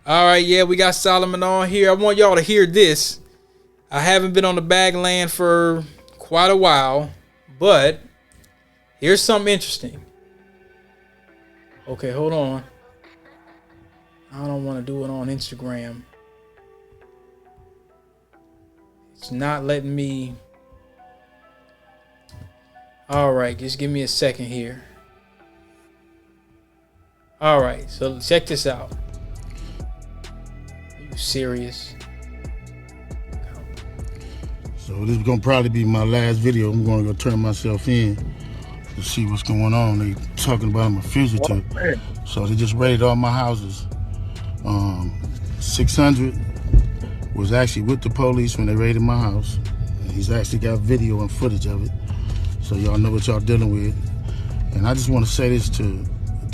All right, yeah, we got Solomon on here. I want y'all to hear this. I haven't been on the Bagland for quite a while, but here's something interesting. Okay, hold on. I don't want to do it on Instagram. It's not letting me. All right, just give me a second here. All right, so check this out. Are you serious? So this is gonna probably be my last video. I'm gonna go turn myself in to see what's going on. They talking about I'm a fugitive. So they just raided all my houses. 600 was actually with the police when they raided my house. And he's actually got video and footage of it. So y'all know what y'all dealing with. And I just want to say this to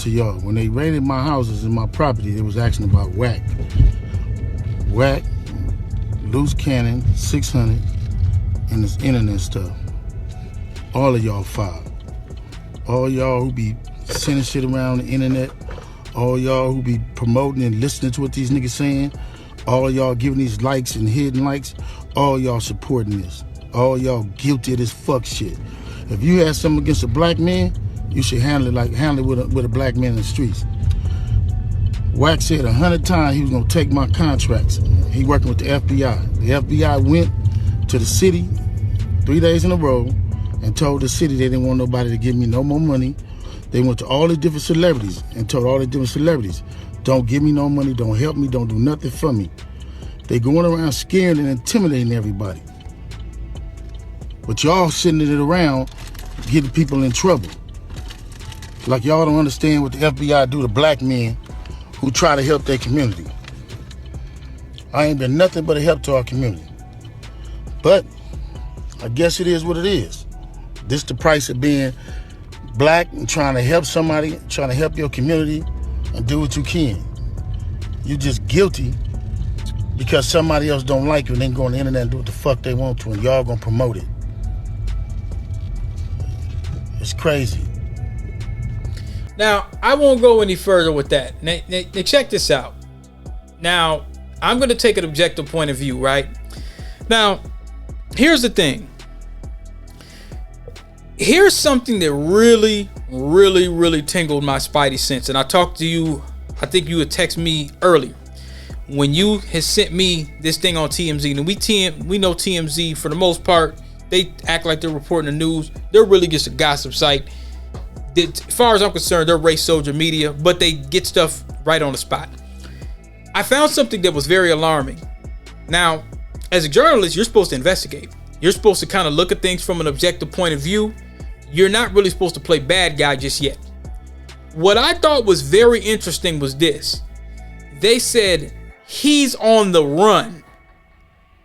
y'all. When they raided my houses and my property, it was asking about whack, loose cannon, 600, and this internet stuff. All of y'all filed. All y'all who be sending shit around the internet, all y'all who be promoting and listening to what these niggas saying, all y'all giving these likes and hidden likes, all y'all supporting this. All y'all guilty of this fuck shit. If you had something against a black man, you should handle it with a black man in the streets. Wack said 100 times he was gonna take my contracts. He working with the FBI. The FBI went to the city 3 days in a row and told the city they didn't want nobody to give me no more money. They went to all the different celebrities and told all the different celebrities, don't give me no money, don't help me, don't do nothing for me. They going around scaring and intimidating everybody. But y'all sending it around getting people in trouble. Like y'all don't understand what the FBI do to black men who try to help their community. I ain't been nothing but a help to our community. But I guess it is what it is. This the price of being black and trying to help somebody, trying to help your community and do what you can. You just guilty because somebody else don't like you and they can go on the internet and do what the fuck they want to and y'all gonna promote it. It's crazy. Now, I won't go any further with that. Now, check this out. Now, I'm going to take an objective point of view, right? Now, here's the thing. Here's something that really, really, really tingled my spidey sense. And I talked to you, I think you had texted me earlier when you had sent me this thing on TMZ. And we know TMZ, for the most part, they act like they're reporting the news. They're really just a gossip site. As far as I'm concerned, they're race soldier media, but they get stuff right on the spot. I found something that was very alarming. Now, as a journalist, you're supposed to investigate. You're supposed to kind of look at things from an objective point of view. You're not really supposed to play bad guy just yet. What I thought was very interesting was this. They said, he's on the run.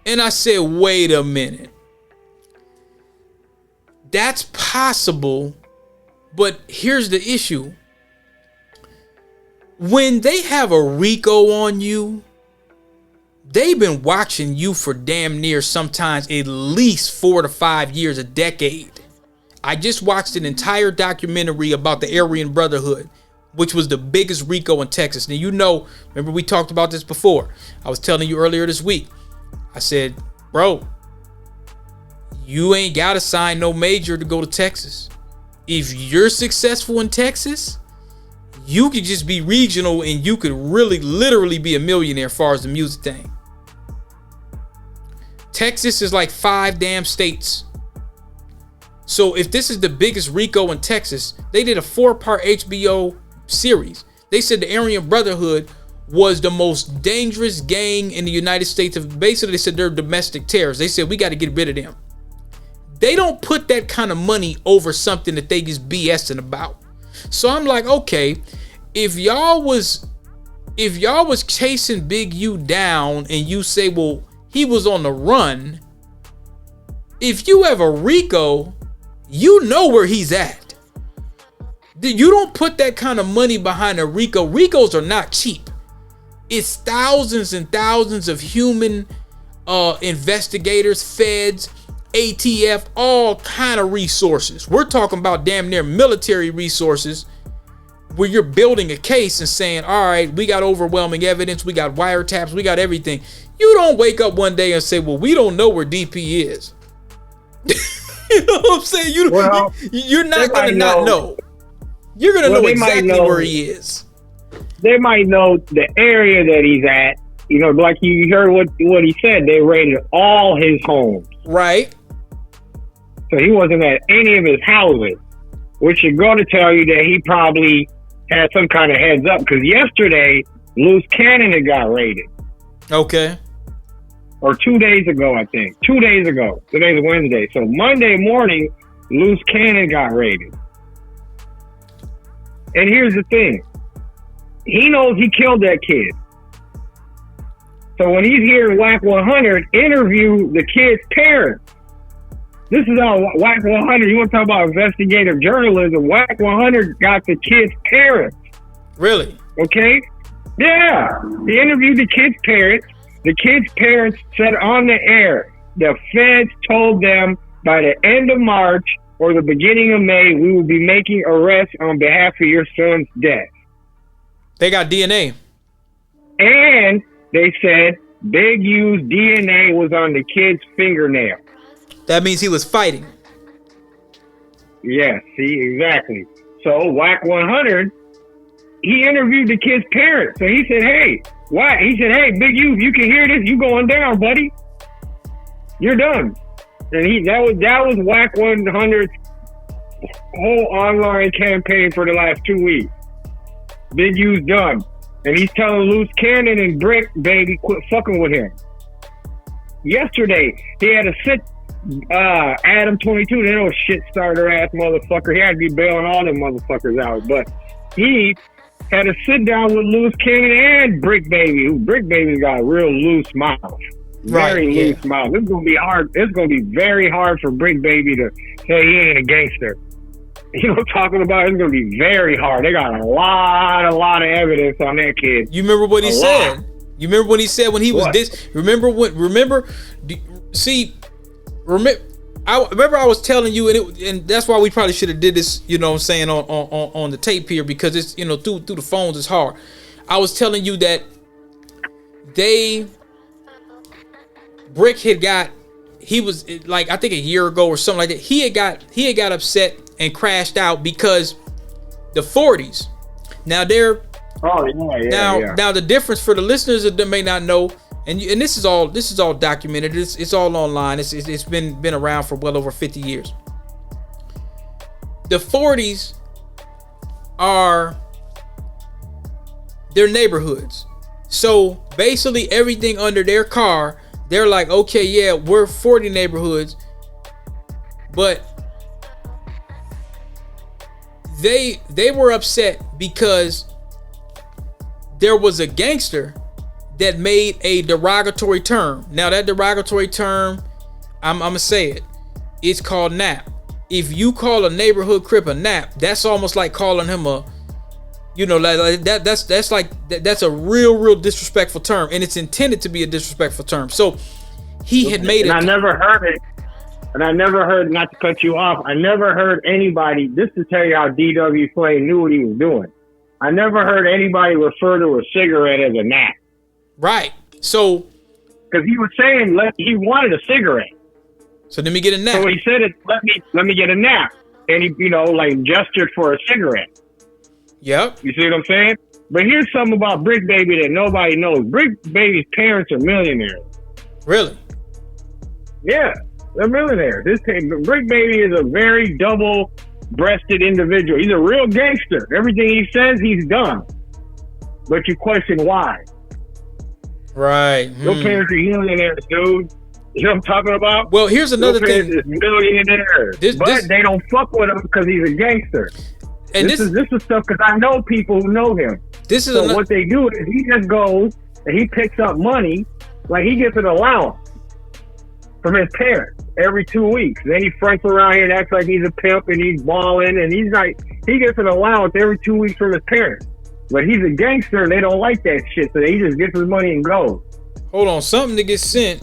And I said, wait a minute. That's possible, but here's the issue. When they have a Rico on you, they've been watching you for damn near sometimes at least 4 to 5 years, a decade. I just watched an entire documentary about the Aryan Brotherhood, which was the biggest Rico in Texas. Now, you know, remember we talked about this before. I was telling you earlier this week. I said, bro, you ain't got to sign no major to go to Texas. If you're successful in Texas, you could just be regional and you could really literally be a millionaire as far as the music thing. Texas is like 5 damn states. So if this is the biggest Rico in Texas, they did a 4-part HBO series. They said the Aryan Brotherhood was the most dangerous gang in the United States. Basically, they said they're domestic terrorists. They said we got to get rid of them. They don't put that kind of money over something that they just BSing about. So I'm like, okay, if y'all was chasing Big U down and you say, well, he was on the run. If you have a Rico, you know where he's at. You don't put that kind of money behind a Rico. Ricos are not cheap. It's thousands and thousands of human investigators, feds, ATF, all kind of resources. We're talking about damn near military resources where you're building a case and saying, all right, we got overwhelming evidence, we got wiretaps, we got everything. You don't wake up one day and say, well, we don't know where DP is. You know what I'm saying? You're not going to not know. You're going to know exactly where he is. They might know the area that he's at. You know, like you heard what he said. They raided all his homes. Right. So he wasn't at any of his houses, which is going to tell you that he probably had some kind of heads up. Because yesterday, Loose Cannon had got raided. Okay. Or 2 days ago, I think. 2 days ago. Today's Wednesday. So Monday morning, Loose Cannon got raided. And here's the thing. He knows he killed that kid. So when he's here in WAC 100, interview the kid's parents. This is how WAC 100, you want to talk about investigative journalism, WAC 100 got the kid's parents. Really? Okay? Yeah. He interviewed the kid's parents. The kid's parents said on the air, the feds told them by the end of March or the beginning of May, we will be making arrests on behalf of your son's death. They got DNA. And they said Big U's DNA was on the kid's fingernail. That means he was fighting. Yes, see, exactly. So WAC 100, he interviewed the kid's parents. So he said, hey, why? He said, hey, Big U, if you can hear this, you going down, buddy. You're done. And that was WAC 100's whole online campaign for the last 2 weeks. Big U's done. And he's telling Loose Cannon and Brick Baby quit fucking with him. Yesterday, he had to sit Adam 22, that old shit starter ass motherfucker. He had to be bailing all them motherfuckers out. But he had to sit down with Loose Cannon and Brick Baby, who Brick Baby's got a real loose mouth. Very loose mouth. It's gonna be hard. It's gonna be very hard for Brick Baby to say he ain't a gangster. You know what I'm talking about? It's gonna be very hard. They got a lot of evidence on that kid. You remember what he said? You remember what he said when he was this? Remember? I was telling you, and that's why we probably should have did this. You know what I'm saying on the tape here, because it's through the phones it's hard. I was telling you that Brick had got, he was like, I think a year ago or something like that. He had got upset and crashed out because the 40s. Now they're now the difference for the listeners that may not know, and this is all documented. It's all online. It's been around for well over 50 years. The 40s are their neighborhoods. So basically everything under their car, they're like, okay, yeah, we're 40 neighborhoods, but they were upset because there was a gangster that made a derogatory term. Now that derogatory term, I'm gonna say it. It's called nap. If you call a neighborhood crip a nap, that's almost like calling him a, like that's a real disrespectful term, and it's intended to be a disrespectful term. So he had made it. I never heard it. And I never heard, not to cut you off, I never heard anybody, this to tell you how D.W. Flame knew what he was doing. I never heard anybody refer to a cigarette as a nap. Right. So. Because he was saying he wanted a cigarette. So let me get a nap. So he said, let me get a nap. And he, gestured for a cigarette. Yep. You see what I'm saying? But here's something about Brick Baby that nobody knows. Brick Baby's parents are millionaires. Really? Yeah. They're millionaires. Brick Baby is a very double-breasted individual. He's a real gangster. Everything he says, he's done. But you question why. Right. Your parents are millionaires, dude. You know what I'm talking about? Well, here's another thing. Is millionaires. But they don't fuck with him because he's a gangster. And this is stuff because I know people who know him. What they do is he just goes and he picks up money, like he gets an allowance from his parents every 2 weeks. Then he fronts around here and acts like he's a pimp and he's balling, and he gets an allowance every 2 weeks from his parents. But he's a gangster and they don't like that shit, so he just gets his money and goes. Hold on, something to get sent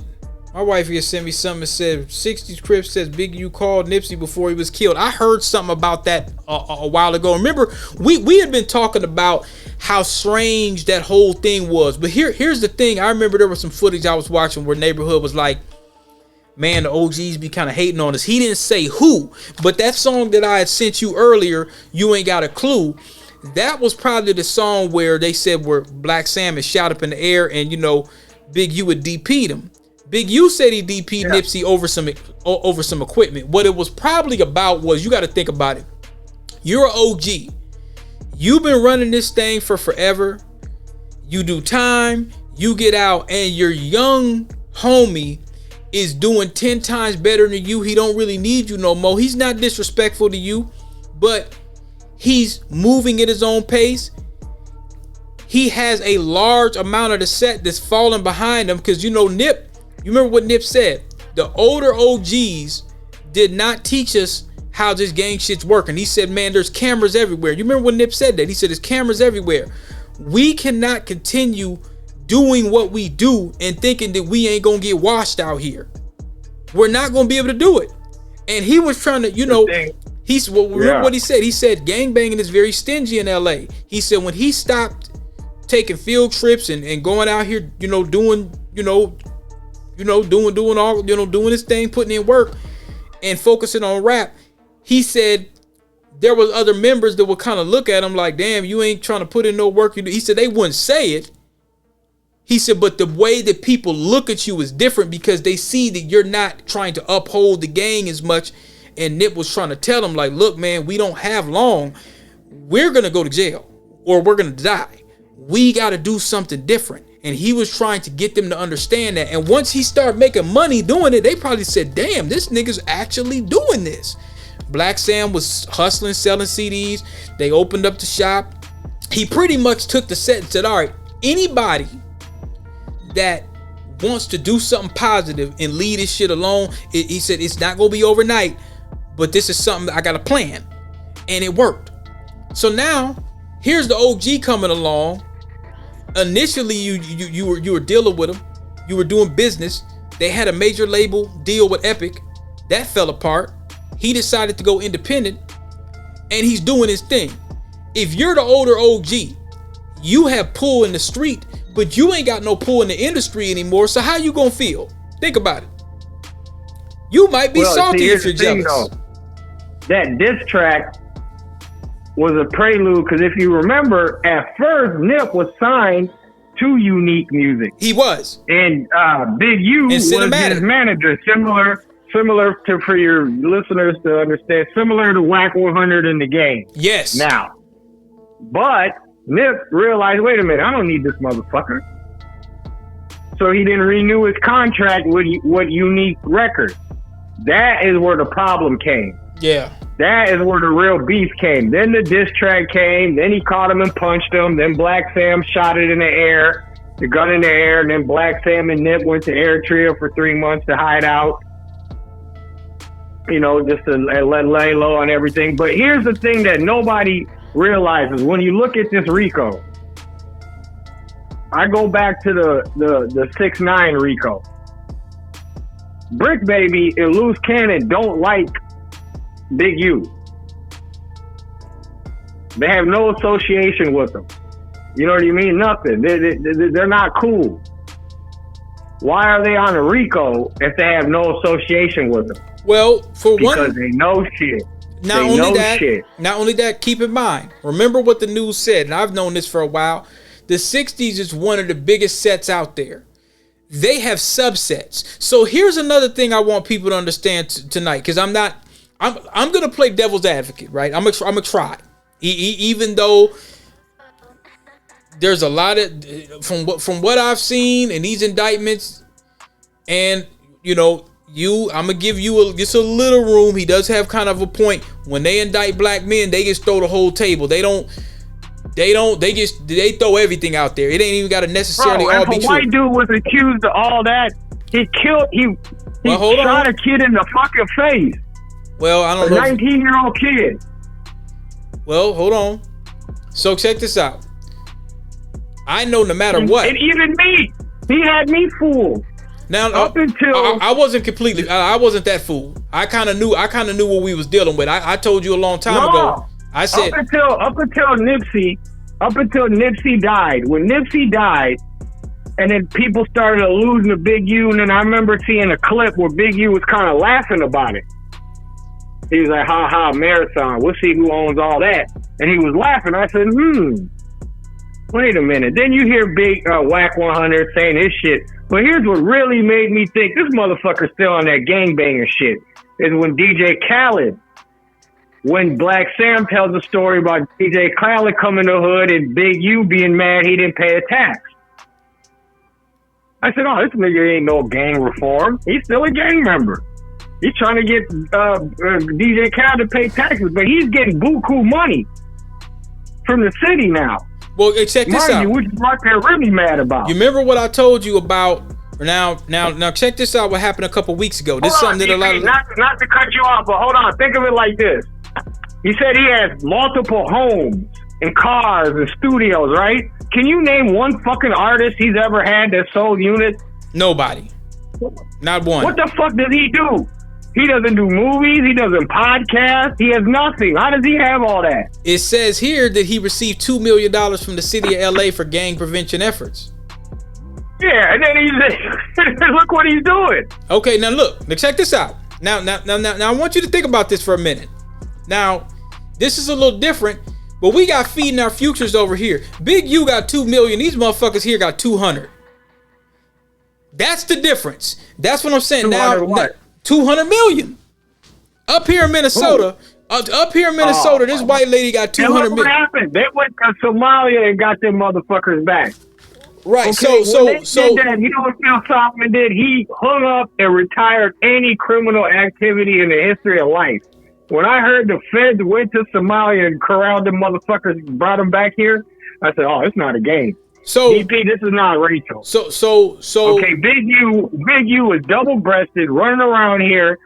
My wife here sent me something that said 60s Crip says Big U called Nipsey before he was killed. I heard something about that a while ago. Remember, we had been talking about how strange that whole thing was. But here's the thing. I remember there was some footage I was watching where Neighborhood was like, man, the OGs be kind of hating on us. He didn't say who, but that song that I had sent you earlier, You Ain't Got a Clue, that was probably the song where they said where Black Sam is shot up in the air and, you know, Big U would DP'd him. Big U said he DP'd Nipsey over some equipment. What it was probably about was, you got to think about it. You're an OG. You've been running this thing for forever. You do time, you get out, and your young homie is doing 10 times better than you. He don't really need you no more. He's not disrespectful to you, but he's moving at his own pace. He has a large amount of the set that's falling behind him because, you know, Nip, you remember what Nip said? The older OGs did not teach us how this gang shit's working. He said, man, there's cameras everywhere. You remember when Nip said that? He said, there's cameras everywhere. We cannot continue doing what we do and thinking that we ain't gonna get washed out here. We're not gonna be able to do it. And he was trying to, you know, remember what he said? He said gangbanging is very stingy in LA. He said when he stopped taking field trips and going out here, you know, doing his thing, putting in work and focusing on rap, he said there was other members that would kind of look at him like, damn, you ain't trying to put in no work. He said they wouldn't say it. He said, but the way that people look at you is different because they see that you're not trying to uphold the gang as much. And Nip was trying to tell him like, look, man, we don't have long. We're going to go to jail or we're going to die. We got to do something different. And he was trying to get them to understand that. And once he started making money doing it, they probably said, damn, this nigga's actually doing this. Black Sam was hustling, selling CDs. They opened up the shop. He pretty much took the set and said, all right, anybody that wants to do something positive and leave this shit alone, he said, it's not going to be overnight, but this is something I got a plan. And it worked. So now, here's the OG coming along. Initially, you were dealing with them. You were doing business. They had a major label deal with Epic. That fell apart. He decided to go independent, and he's doing his thing. If you're the older OG, you have pull in the street, but you ain't got no pull in the industry anymore. So how you gonna feel? Think about it. You might be salty if you're jealous. That diss track was a prelude because if you remember, at first Nip was signed to Unique Music. He was, and Big U was his manager. Similar to, for your listeners to understand, similar to Whack 100 in the game. Yes. Now, but Nip realized, wait a minute, I don't need this motherfucker. So he didn't renew his contract with Unique Records. That is where the problem came. Yeah. That is where the real beef came. Then the diss track came. Then he caught him and punched him. Then Black Sam shot it in the air, the gun in the air. And then Black Sam and Nip went to Eritrea for 3 months to hide out. You know, just to lay low on everything. But here's the thing that nobody realizes. When you look at this Rico, I go back to the 6ix9ine Rico. Brick Baby and Loose Cannon don't like Big U. They have no association with them. You know what I mean? Nothing. They're not cool. Why are they on a Rico if they have no association with them? Well, because they know shit. Not only that, keep in mind, remember what the news said, and I've known this for a while. The 60s is one of the biggest sets out there. They have subsets. So here's another thing I want people to understand tonight, because I'm gonna play devil's advocate, right? I'm gonna try, even though there's a lot of from what I've seen in these indictments, and you know. I'm gonna give you just a little room. He does have kind of a point. When they indict black men, they just throw the whole table. They throw everything out there. It ain't even gotta necessarily all be true. White dude was accused of all that. He shot a kid in the fucking face. Well, I don't know. A 19-year-old kid. Well, hold on. So check this out. I know no matter what. And even me, he had me fooled. Now, up until I wasn't completely. I wasn't that fool. I kind of knew what we was dealing with. I told you a long time ago. I said up until Nipsey died. When Nipsey died, and then people started alluding to Big U, and then I remember seeing a clip where Big U was kind of laughing about it. He was like, "Ha ha, marathon. We'll see who owns all that." And he was laughing. I said, wait a minute. Then you hear Big Whack 100 saying his shit. But here's what really made me think this motherfucker's still on that gangbanger shit. Is when DJ Khaled, when Black Sam tells a story about DJ Khaled coming to the hood and Big U being mad he didn't pay a tax. I said, this nigga ain't no gang reform. He's still a gang member. He's trying to get DJ Khaled to pay taxes, but he's getting buku money from the city now. Well, check this out. Which is what they're really mad about. You remember what I told you about? Now, check this out. What happened a couple weeks ago? This is something that a lot of not to cut you off, but hold on. Think of it like this. He said he has multiple homes and cars and studios, right? Can you name one fucking artist he's ever had that sold units? Nobody. Not one. What the fuck does he do? He doesn't do movies. He doesn't podcast. He has nothing. How does he have all that? It says here that he received $2 million from the city of LA for gang prevention efforts. Yeah, and then look what he's doing. Okay, now look. Now check this out. Now, I want you to think about this for a minute. Now, this is a little different, but we got feeding our futures over here. Big U got 2 million. These motherfuckers here got 200. That's the difference. That's what I'm saying. Now, what? 200 million. Up here in Minnesota, this white lady got 200 million. What happened? They went to Somalia and got them motherfuckers back. Right. Okay, So did that, you know what Phil Solomon did? He hung up and retired any criminal activity in the history of life. When I heard the feds went to Somalia and corralled them motherfuckers, brought them back here, I said, it's not a game. So DP, this is not Rachel. So okay, Big U is double-breasted, running around here,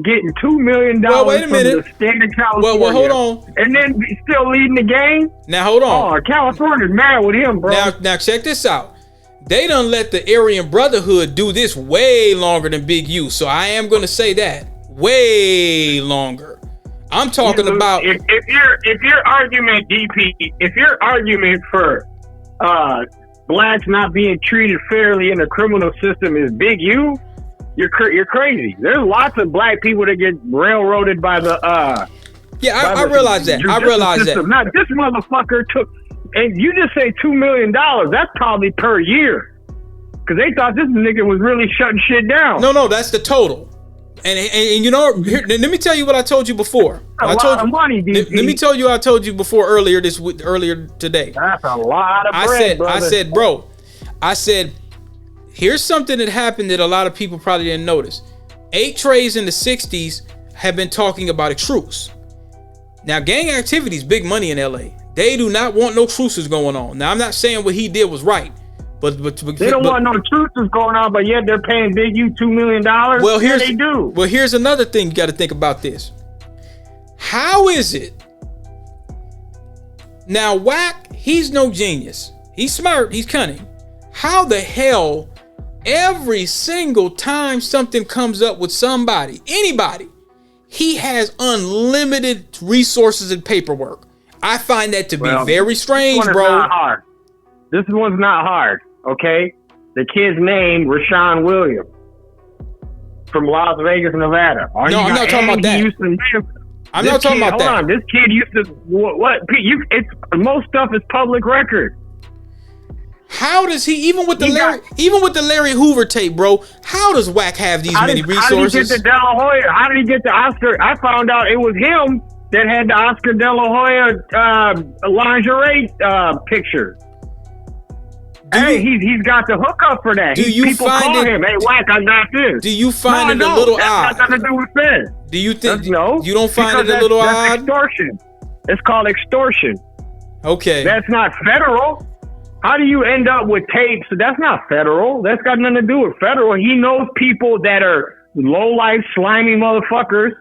getting $2 million from the state of California. Well, hold on. And then still leading the game? Now, hold on. California's mad with him, bro. Now, check this out. They done let the Aryan Brotherhood do this way longer than Big U. So I am going to say that. Way longer. I'm talking about... If your argument, DP, if your argument for blacks not being treated fairly in the criminal system is Big U, you're crazy. There's lots of black people that get railroaded by the I realize that. I realize that. Now this motherfucker took, and you just say $2 million. That's probably per year, because they thought this nigga was really shutting shit down. No, that's the total. And you know, here, let me tell you what I told you before. Lot of money, DP. Let me tell you what I told you before earlier today. That's a lot of bread, brother. I said, here's something that happened that a lot of people probably didn't notice. 8 Trays in the 60s have been talking about a truce. Now, gang activity is big money in LA. They do not want no truces going on. Now, I'm not saying what he did was right. But they don't want no truces going on, but yet they're paying Big U $2 million. Well, they do. Well, here's another thing you got to think about this. How is it? Now, Whack, he's no genius. He's smart. He's cunning. How the hell every single time something comes up with somebody, anybody, he has unlimited resources and paperwork? I find that to be very strange, bro. Not hard. This one's not hard. Okay, the kid's name Rashawn Williams from Las Vegas, Nevada. I'm not talking about that. I'm not talking about that. Hold on, this kid used to what? Most stuff is public record. How does he even with the Larry Hoover tape, bro? How does Whack have these many resources? How did he get the De La Hoya? How did he get the Oscar? I found out it was him that had the Oscar De La Hoya lingerie picture. He's got the hookup for that. People call him, hey, Whack, I got this. Do you find it a little odd? That's nothing to do with this. Do you think? No. You don't find it a little odd? Extortion. It's called extortion. Okay. That's not federal. How do you end up with tapes? That's not federal. That's got nothing to do with federal. He knows people that are low-life, slimy motherfuckers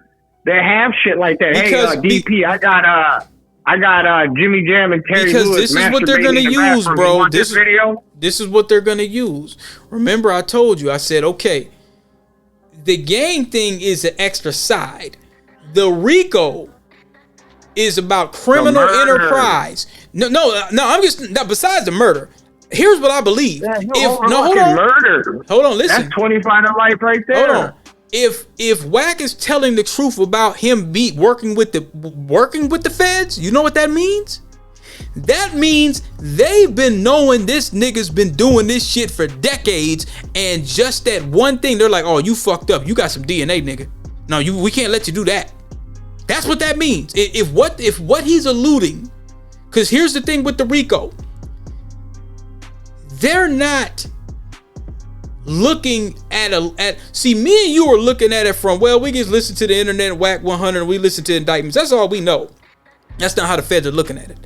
that have shit like that. Because DP, I I got Jimmy Jam and Terry because Lewis this is what they're gonna masturbating in the use, bathroom. You bro. want this video? This is what they're gonna use. Remember, I told you. I said, okay, the gang thing is an extra side. The Rico is about criminal enterprise. No. I'm just besides the murder. Here's what I believe. Yeah, Hold on. Murder. Hold on, listen. That's 25 to life right there. Hold on. If Wack is telling the truth about him working with the feds, you know what that means? That means they've been knowing this nigga's been doing this shit for decades, and just that one thing, they're like, oh, you fucked up. You got some DNA, nigga. No, we can't let you do that. That's what that means. If what he's alluding, because here's the thing with the Rico, they're not looking at see, me and you are looking at it from, well, we just listen to the internet, Whack 100, and we listen to indictments. That's all we know. That's not how the feds are looking at it.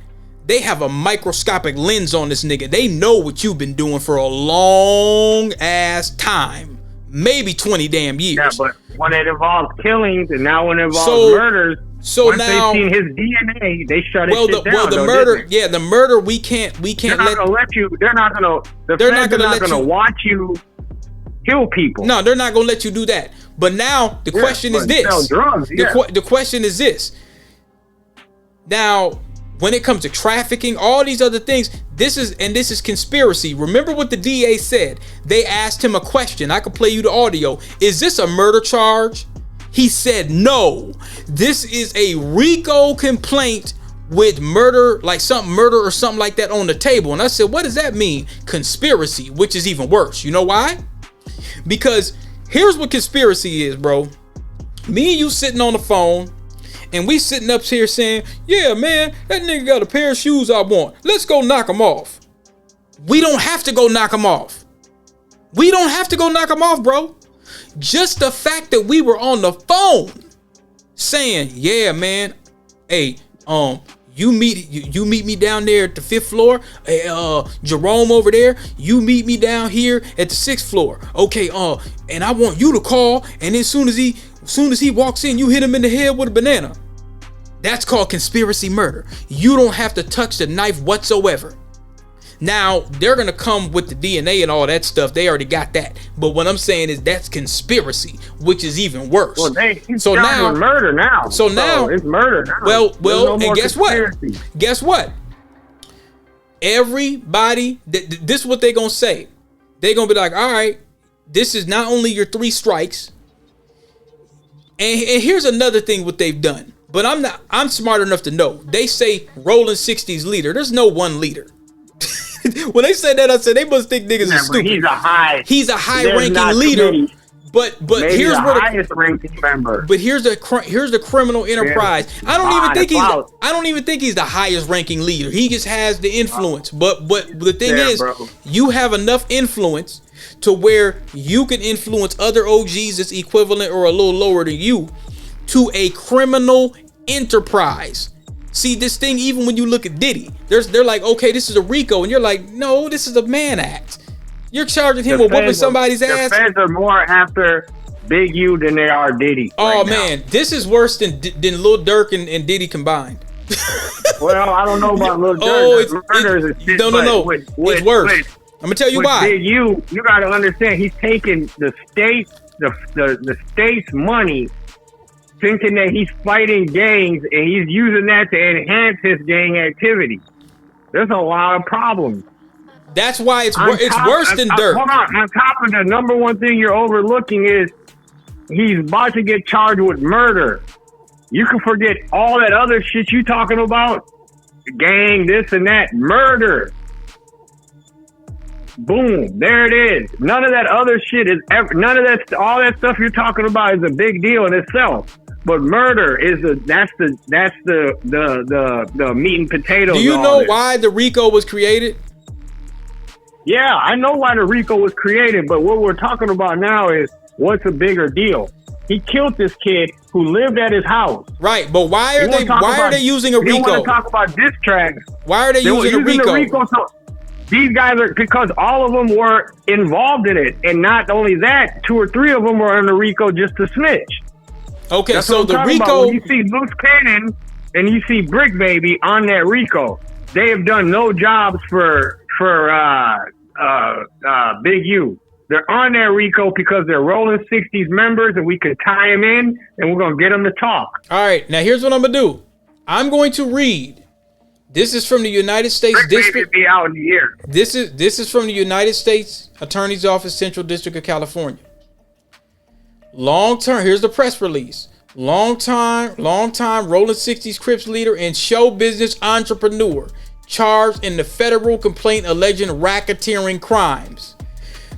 They have a microscopic lens on this nigga. They know what you've been doing for a long ass time, maybe 20 damn years. Yeah, but when it involves killings and now when it involves murders, once now they've seen his DNA, they shut it down. Well, the murder, the murder, we can't. They're not gonna let you. They're not gonna. They're not gonna watch you kill people. No, they're not gonna let you do that. But now the question is this. Sell drugs, the question is this. Now, when it comes to trafficking, all these other things, this is conspiracy. Remember what the DA said. They asked him a question. I could play you the audio. Is this a murder charge? He said no. This is a RICO complaint with murder, like murder or something like that on the table. And I said, what does that mean? Conspiracy, which is even worse. You know why? Because here's what conspiracy is, bro. Me and you sitting on the phone, and we sitting up here saying, yeah, man, that nigga got a pair of shoes I want. Let's go knock him off. We don't have to go knock him off. We don't have to go knock him off, bro. Just the fact that we were on the phone saying, yeah, man, hey, you meet me down there at the 5th floor. Hey, Jerome over there, you meet me down here at the 6th floor. Okay, and I want you to call, and as soon as he walks in, you hit him in the head with a banana. That's called conspiracy murder. You don't have to touch the knife whatsoever. Now, they're going to come with the DNA and all that stuff. They already got that. But what I'm saying is that's conspiracy, which is even worse. Well, he's murder now. So now it's murder now. Well, and guess what? Guess what? Everybody, this is what they're going to say. They're going to be like, all right, this is not only your 3 strikes. And here's another thing what they've done. But I'm smart enough to know. They say rolling 60s leader. There's no one leader. When they said that, I said they must think niggas are stupid. He's a high ranking leader. But here's where the highest ranking member. But here's the criminal enterprise. I don't even think he's the highest ranking leader. He just has the influence. But the thing is, you have enough influence to where you can influence other OGs that's equivalent or a little lower than you to a criminal enterprise. See, this thing, even when you look at Diddy, they're like, okay, this is a RICO, and you're like, no, this is a Mann Act. You're charging him with whooping somebody's ass. The feds are more after Big U than they are Diddy. Oh man, this is worse than Lil Durk and Diddy combined. Well, I don't know about Lil Durk. No. It's worse. I'm gonna tell you why. Big U, you gotta understand, he's taking the state's money, thinking that he's fighting gangs, and he's using that to enhance his gang activity. There's a lot of problems. That's why it's worse than Dirk. Hold on. On top of the number one thing you're overlooking is he's about to get charged with murder. You can forget all that other shit you talking about. Gang, this and that. Murder. Boom. There it is. None of that other shit is ever, none of that, all that stuff you're talking about is a big deal in itself. But murder is that's the meat and potatoes. Do you know why the RICO was created? Yeah, I know why the RICO was created, but what we're talking about now is what's a bigger deal. He killed this kid who lived at his house. Right, but why are they using a RICO? You want to talk about diss tracks? Why are they using a RICO? So these guys are, because all of them were involved in it, and not only that, 2 or 3 of them were in the RICO just to snitch. Okay, That's so the RICO. When you see loose cannon and you see Brick Baby on that Rico. They have done no jobs for Big U. They're on that Rico because they're Rolling 60s members, and we could tie them in, and we're gonna get them to talk. All right, now here's what I'm gonna do. I'm going to read. This is from the United States Brick District. Baby be out in the year. This is from the United States Attorney's Office, Central District of California. Long term. Here's the press release. Long time Rolling 60s Crips leader and show business entrepreneur charged in the federal complaint alleging racketeering crimes.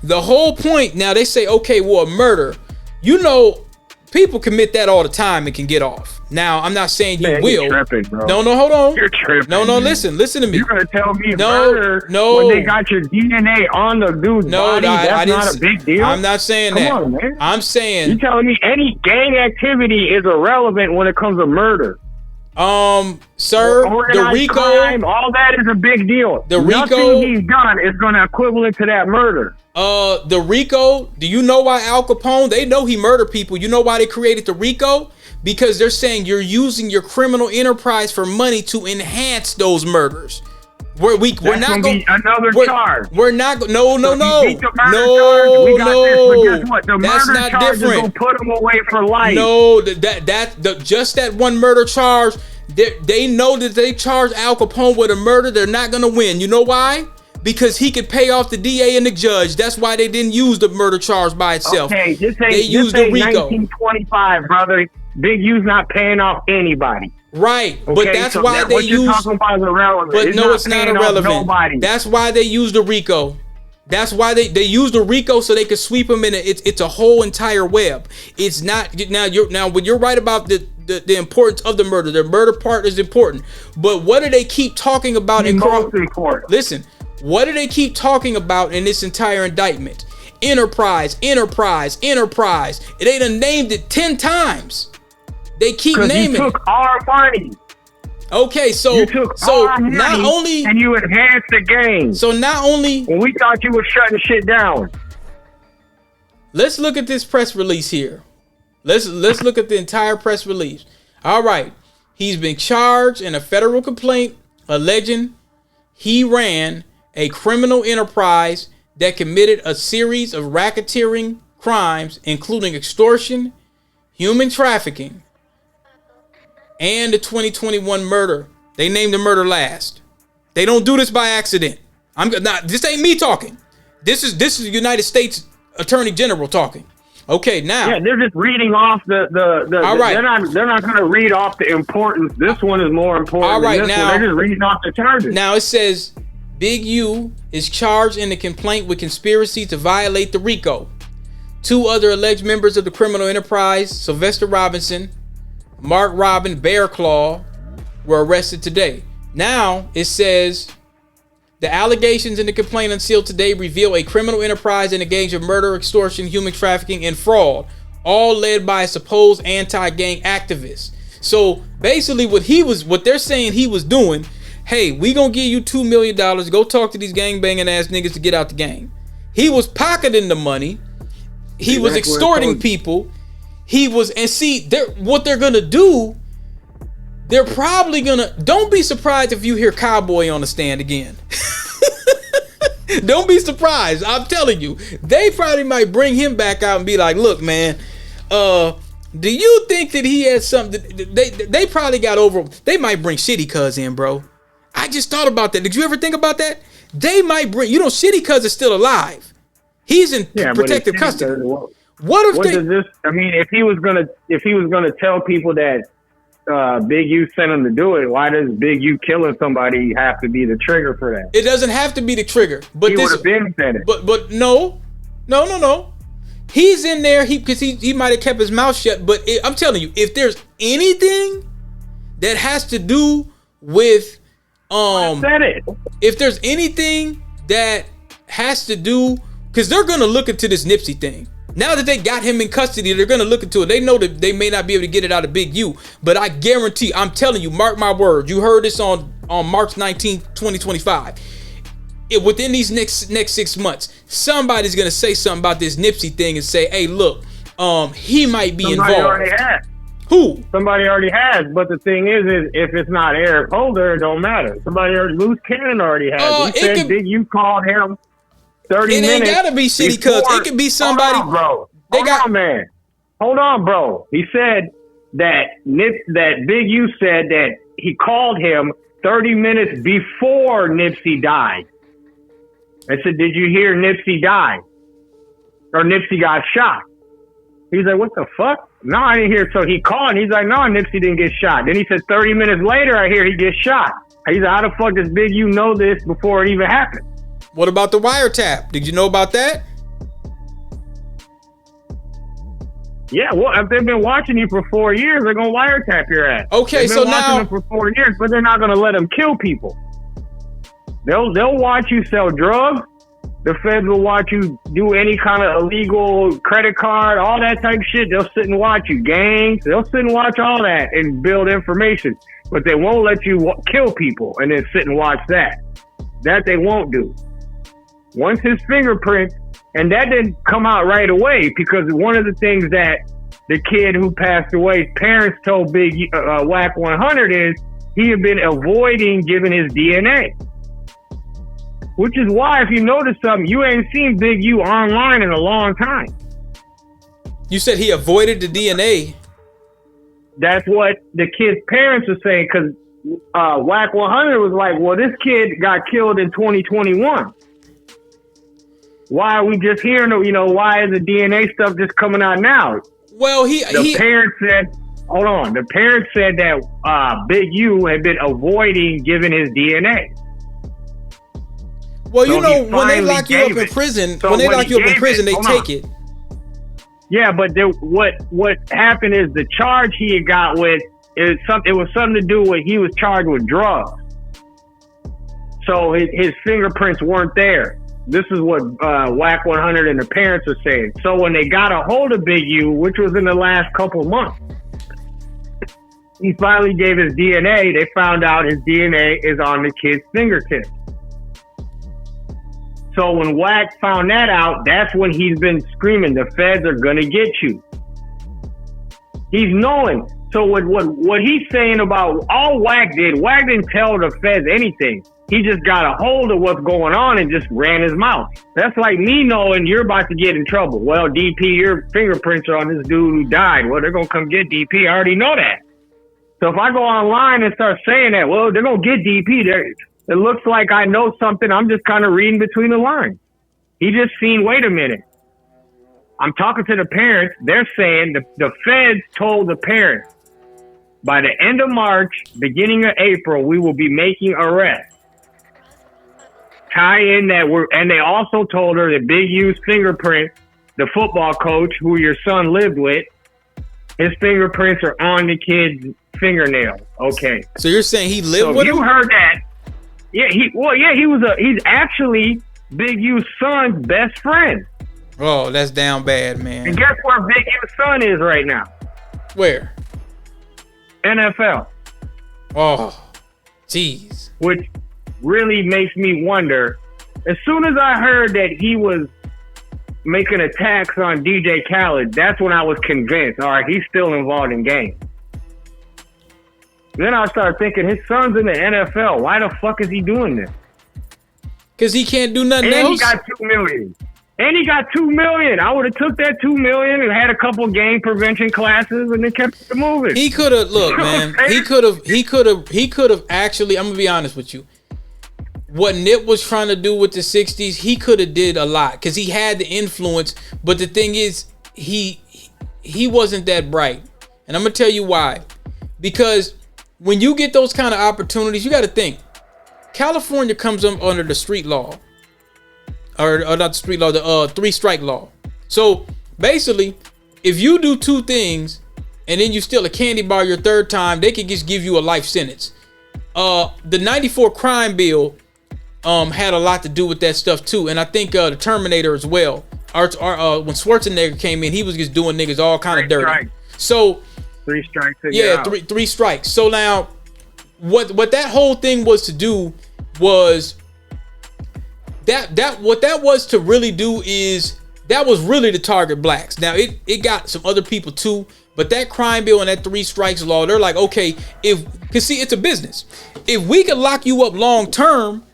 The whole point, now they say, okay, well, a murder, you know, people commit that all the time and can get off. Now, I'm not saying you will. You're tripping, bro. No, hold on. You're tripping. No, listen to me. You're gonna tell me murder when they got your DNA on the dude's body? That's not a big deal. I'm not saying that. Come on, man. I'm saying you telling me any gang activity is irrelevant when it comes to murder. Sir, the Rico, crime, all that is a big deal. The Rico, nothing he's done is going to equivalent to that murder. The Rico, do you know why Al Capone? They know he murdered people. You know why they created the Rico? Because they're saying you're using your criminal enterprise for money to enhance those murders. We're not going to another charge. We're not going. No. But guess what? The That's murder not charge different. is going to put them away for life. No, just that one murder charge. They know that they charge Al Capone with a murder. They're not going to win. You know why? Because he could pay off the DA and the judge. That's why they didn't use the murder charge by itself. Okay, they used the Rico. 1925, brother. Big U's not paying off anybody. Right, okay, but that's so why they use. But no, it's not irrelevant. That's why they use the Rico. That's why they use the Rico so they could sweep them in. It's a whole entire web. It's not now when you're right about the importance of the murder. The murder part is important, but what do they keep talking about in most important? Listen, what do they keep talking about in this entire indictment? Enterprise. They done named it 10 times. They keep naming. You took our money. Okay, so not only and you enhanced the game. So not only when we thought you were shutting shit down. Let's look at this press release here. Let's look at the entire press release. All right, he's been charged in a federal complaint alleging he ran a criminal enterprise that committed a series of racketeering crimes, including extortion, human trafficking, and the 2021 murder. They named the murder last. They don't do this by accident. This ain't me talking. This is the United States Attorney General talking. Okay, now. Yeah, they're just reading off all right. They're not going to read off the importance. This one is more important. All right, than this now one. They're just reading off the charges. Now it says Big U is charged in the complaint with conspiracy to violate the Rico. 2 other alleged members of the criminal enterprise, Sylvester Robinson, Mark Robin Bearclaw, were arrested today. Now it says the allegations in the complaint unsealed today reveal a criminal enterprise engaged in murder, extortion, human trafficking, and fraud, all led by a supposed anti-gang activist. So basically what they're saying he was doing, hey, we gonna give you $2 million, go talk to these gang banging ass niggas to get out the gang. He was pocketing the money. He was extorting people. What they're gonna do, they're probably gonna, don't be surprised if you hear Cowboy on the stand again. Don't be surprised. I'm telling you, they probably might bring him back out and be like, look, man, do you think that he had something? They probably got over. They might bring Shitty Cuz in, bro. I just thought about that. Did you ever think about that? They might bring, Shitty Cuz is still alive. He's in protective custody. If he was gonna tell people that Big U sent him to do it, why does Big U killing somebody have to be the trigger for that? It doesn't have to be the trigger, but he would have been said it. But no. He's in there because he might have kept his mouth shut. But I'm telling you, if there's anything that has to do with if there's anything that has to do, because they're gonna look into this Nipsey thing. Now that they got him in custody, they're going to look into it. They know that they may not be able to get it out of Big U, but I guarantee, I'm telling you, mark my words. You heard this on March 19th, 2025. Within these next 6 months, somebody's going to say something about this Nipsey thing and say, hey, look, he might be involved. Already had. Who? Somebody already has, but the thing is if it's not Eric Holder, it don't matter. Somebody already, Loose Cannon already has. He said Big U called him 30 minutes. It ain't gotta be Shitty Cuz. It could be somebody. Hold on, bro. Hold on, bro. He said that Big U said that he called him 30 minutes before Nipsey died. I said, did you hear Nipsey died? Or Nipsey got shot? He's like, what the fuck? No, I didn't hear. So he called and he's like, no, Nipsey didn't get shot. Then he said 30 minutes later, I hear he gets shot. He's like, how the fuck does Big U know this before it even happened? What about the wiretap? Did you know about that? Yeah, well, if they've been watching you for 4 years, they're going to wiretap your ass. Okay, so now... They've been watching them for 4 years, but they're not going to let them kill people. They'll watch you sell drugs. The feds will watch you do any kind of illegal credit card, all that type of shit. They'll sit and watch you. Gangs, they'll sit and watch all that and build information. But they won't let you kill people and then sit and watch that. That they won't do. Once his fingerprints, and that didn't come out right away because one of the things that the kid who passed away's parents told Big Whack 100 is he had been avoiding giving his DNA. Which is why, if you notice something, you ain't seen Big U online in a long time. You said he avoided the DNA. That's what the kid's parents are saying, because Whack 100 was like, well, this kid got killed in 2021. Why are we just hearing, why is the DNA stuff just coming out now? Well, the parents said, hold on, the parents said that Big U had been avoiding giving his DNA. Well, so when they lock you up in prison, they take it. Yeah, but what happened is the charge he had got with it was something to do with he was charged with drugs. So his fingerprints weren't there. This is what Whack 100 and the parents are saying. So when they got a hold of Big U, which was in the last couple of months, he finally gave his DNA. They found out his DNA is on the kid's fingertips. So when Whack found that out, that's when he's been screaming, the feds are going to get you. He's knowing. So what he's saying about all Whack didn't tell the feds anything. He just got a hold of what's going on and just ran his mouth. That's like me knowing you're about to get in trouble. Well, DP, your fingerprints are on this dude who died. Well, they're going to come get DP. I already know that. So if I go online and start saying that, well, they're going to get DP. It looks like I know something. I'm just kind of reading between the lines. He just seen, wait a minute. I'm talking to the parents. They're saying the feds told the parents, by the end of March, beginning of April, we will be making arrests. Tie in that and they also told her that Big U's fingerprint, the football coach who your son lived with, his fingerprints are on the kid's fingernails. Okay. So you're saying he lived with him? You heard that. Yeah, he's actually Big U's son's best friend. Oh, that's down bad, man. And guess where Big U's son is right now? Where? NFL. Oh, jeez. Which really makes me wonder. As soon as I heard that he was making attacks on DJ Khaled, that's when I was convinced, all right, he's still involved in gangs. Then I started thinking, his son's in the NFL. Why the fuck is he doing this? Because he can't do nothing else. And he got $2 million. I would have took that $2 million and had a couple gang prevention classes and then kept it moving. He could have, look, man. He could have actually, I'm going to be honest with you. What Nip was trying to do with the 60s, he could have did a lot because he had the influence. But the thing is, he wasn't that bright. And I'm going to tell you why. Because when you get those kind of opportunities, you got to think. California comes under the street law. Or not the street law, the 3-strike law. So basically, if you do 2 things and then you steal a candy bar your 3rd time, they could just give you a life sentence. The 94 crime bill had a lot to do with that stuff too. And I think the Terminator as well. When Schwarzenegger came in, he was just doing niggas all kind of dirty. Strikes. So 3 strikes. Yeah, three strikes. So now what that whole thing was to do was what that was to really do is that was really to target blacks. Now it got some other people too, But that crime bill and that 3 strikes law, they're like, okay, cause see, it's a business. If we could lock you up long term,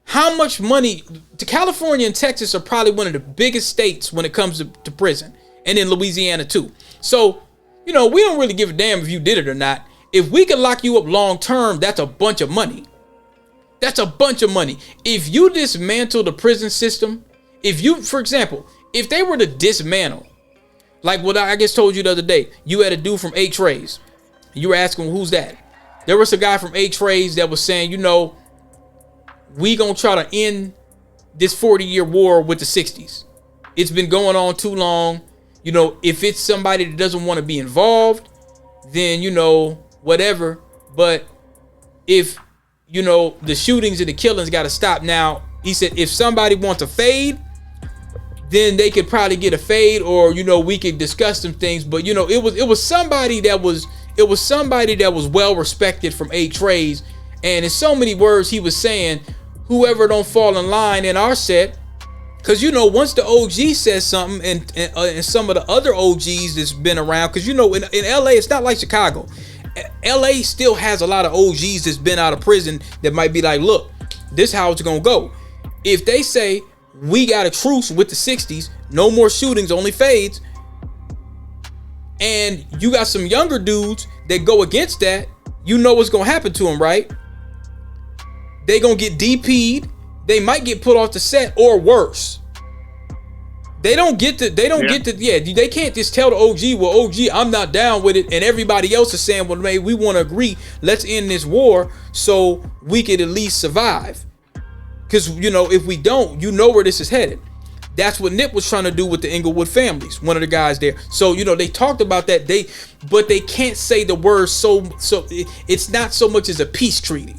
how much money? California and Texas are probably one of the biggest states when it comes to prison, and in Louisiana too. So, we don't really give a damn if you did it or not. If we could lock you up long term, that's a bunch of money. That's a bunch of money. If you dismantle the prison system, for example, if they were to dismantle, like what I just told you the other day, you had a dude from H-Rays. You were asking, who's that? There was a guy from H-Rays that was saying, we gonna try to end this 40-year war with the 60s. It's been going on too long. If it's somebody that doesn't want to be involved, then, whatever. But if, the shootings and the killings got to stop now. He said, if somebody wants a fade, then they could probably get a fade, or, we could discuss some things. But, it was somebody that was well respected from H-Rays. And in so many words, he was saying, whoever don't fall in line in our set, because once the OG says something, and some of the other OGs that's been around, because in LA it's not like Chicago. LA still has a lot of OGs that's been out of prison that might be like, look, this is how it's gonna go. If they say we got a truce with the 60s, no more shootings, only fades, and you got some younger dudes that go against that, what's gonna happen to them, right? They gonna get DP'd. They might get put off the set, or worse. They can't just tell the OG, well, OG, I'm not down with it, and everybody else is saying, well, maybe we want to agree, let's end this war so we could at least survive. Because if we don't, where this is headed. That's what Nip was trying to do with the Inglewood families, one of the guys there. So they talked about that, but they can't say the word, so it's not so much as a peace treaty.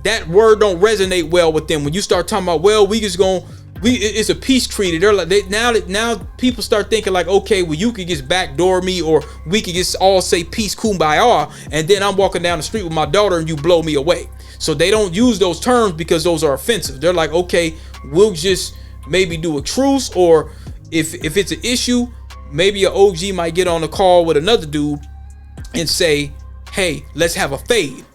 That word don't resonate well with them. When you start talking about, well, it's a peace treaty. They're like, now people start thinking like, okay, well, you could just backdoor me, or we could just all say peace, kumbaya, and then I'm walking down the street with my daughter and you blow me away. So they don't use those terms because those are offensive. They're like, okay, we'll just maybe do a truce, or if it's an issue, maybe an OG might get on a call with another dude and say, hey, let's have a fade.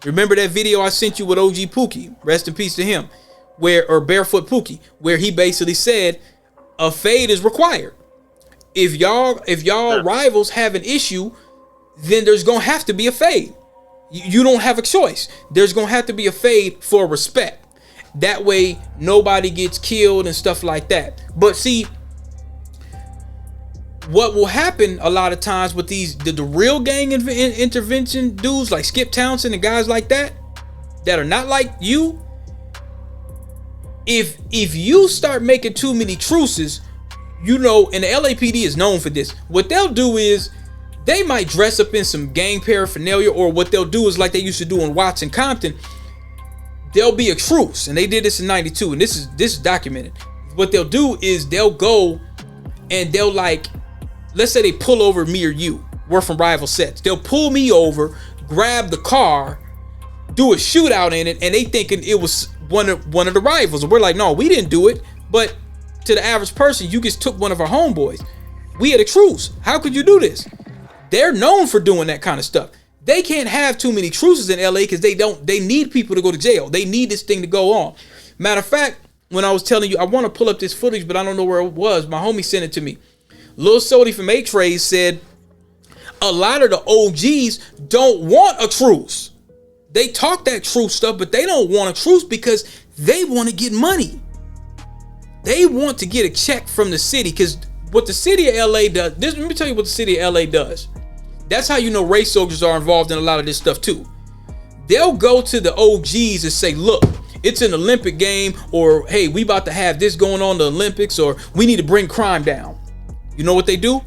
Remember that video I sent you with OG Pookie, rest in peace to him, or Barefoot Pookie, where he basically said a fade is required. If y'all rivals have an issue, then there's gonna have to be a fade. You don't have a choice. There's gonna have to be a fade for respect. That way nobody gets killed and stuff like that. But see, what will happen a lot of times with the real gang intervention dudes like Skip Townsend and guys like that are not like you, if you start making too many truces, and the LAPD is known for this, what they'll do is they might dress up in some gang paraphernalia, or what they'll do is like they used to do in Watts and Compton, there'll be a truce, and they did this in 92, and this is documented. What they'll do is they'll go and they'll, like, let's say they pull over me or you. We're from rival sets. They'll pull me over, grab the car, do a shootout in it, and they thinking it was one of the rivals. And we're like, no, we didn't do it. But to the average person, you just took one of our homeboys. We had a truce. How could you do this? They're known for doing that kind of stuff. They can't have too many truces in LA because they need people to go to jail. They need this thing to go on. Matter of fact, when I was telling you, I want to pull up this footage, but I don't know where it was. My homie sent it to me. Lil Sody from H-Rays said a lot of the OGs don't want a truce. They talk that truce stuff, but they don't want a truce because they want to get money. They want to get a check from the city, because what the city of LA does, let me tell you what the city of LA does. That's how you know race soldiers are involved in a lot of this stuff too. They'll go to the OGs and say, look, it's an Olympic game, or hey, we about to have this going on the Olympics, or we need to bring crime down. You know what they do?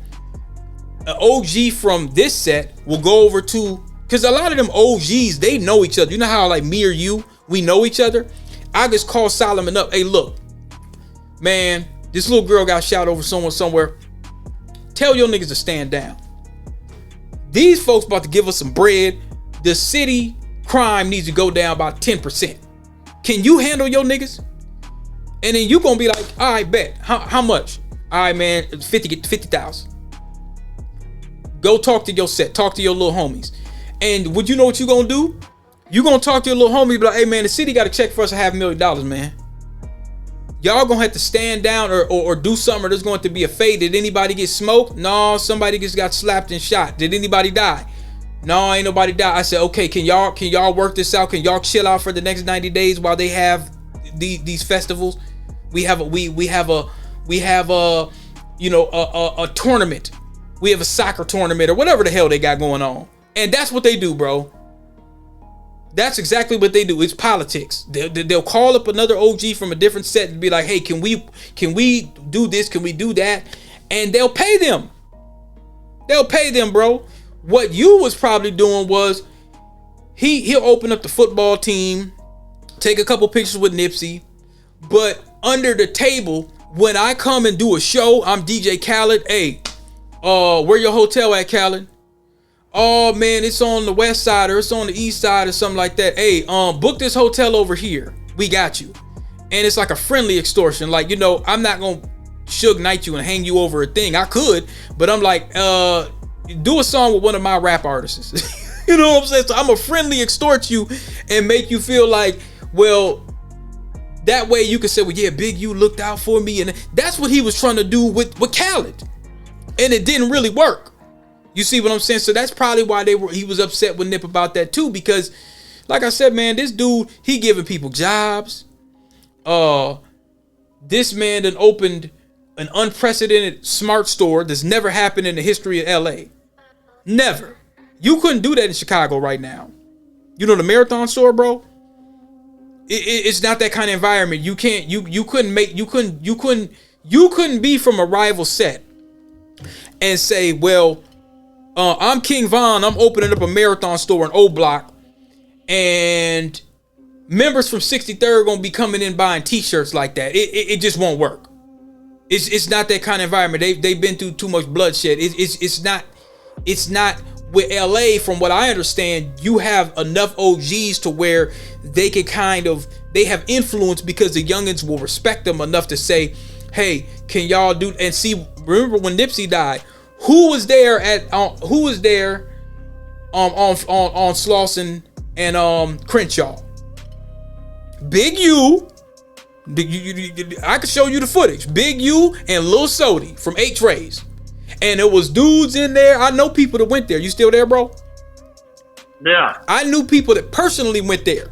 An OG from this set will go over to, because a lot of them OGs, they know each other. You know how like me or you, we know each other? I just call Solomon up. Hey, look, man, this little girl got shot over somewhere. Tell your niggas to stand down. These folks about to give us some bread. The city crime needs to go down by 10%. Can you handle your niggas? And then you gonna be like, all right, bet. How much? All right, man, 50,000. Go talk to your set. Talk to your little homies. And would you know what you gonna do? You gonna talk to your little homie, be like, hey man, the city got a check for us $500,000, man. Y'all gonna have to stand down or do something, or there's going to be a fade. Did anybody get smoked? No, somebody just got slapped and shot. Did anybody die? No, ain't nobody die. I said, okay, can y'all work this out? Can y'all chill out for the next 90 days while they have these festivals? We have a tournament. We have a soccer tournament or whatever the hell they got going on. And that's what they do, bro. That's exactly what they do. It's politics. They'll call up another OG from a different set and be like, hey, can we do this? Can we do that? And they'll pay them. They'll pay them, bro. What you was probably doing was he'll open up the football team, take a couple pictures with Nipsey, but under the table, when I come and do a show, I'm DJ Khaled. Hey, where your hotel at, Khaled? Oh man, it's on the west side or it's on the east side or something like that. Hey, book this hotel over here. We got you. And it's like a friendly extortion. Like, you know, I'm not gonna Suge Knight you and hang you over a thing. I could, but I'm like, do a song with one of my rap artists. You know what I'm saying? So I'm a friendly extort you and make you feel like, well, that way you can say, well, yeah, Big U looked out for me. And that's what he was trying to do with Khaled. And it didn't really work. You see what I'm saying? So that's probably why he was upset with Nip about that too, because like I said, man, this dude, he giving people jobs. This man done opened an unprecedented smart store that's never happened in the history of LA. Never. You couldn't do that in Chicago right now. You know the Marathon store, bro? It's not that kind of environment. You couldn't be from a rival set and say, well, I'm King Von. I'm opening up a Marathon store in O Block, and members from 63rd gonna be coming in buying T-shirts like that. It just won't work. It's not that kind of environment. They've been through too much bloodshed. It's not with LA. From what I understand, you have enough OGs to where they have influence because the youngins will respect them enough to say, hey, can y'all do? And see, remember when Nipsey died? Who was there on Slauson and Crenshaw? Big U. I could show you the footage. Big U and Lil Sody from 8 Trays. And there was dudes in there. I know people that went there. You still there, bro? Yeah. I knew people that personally went there.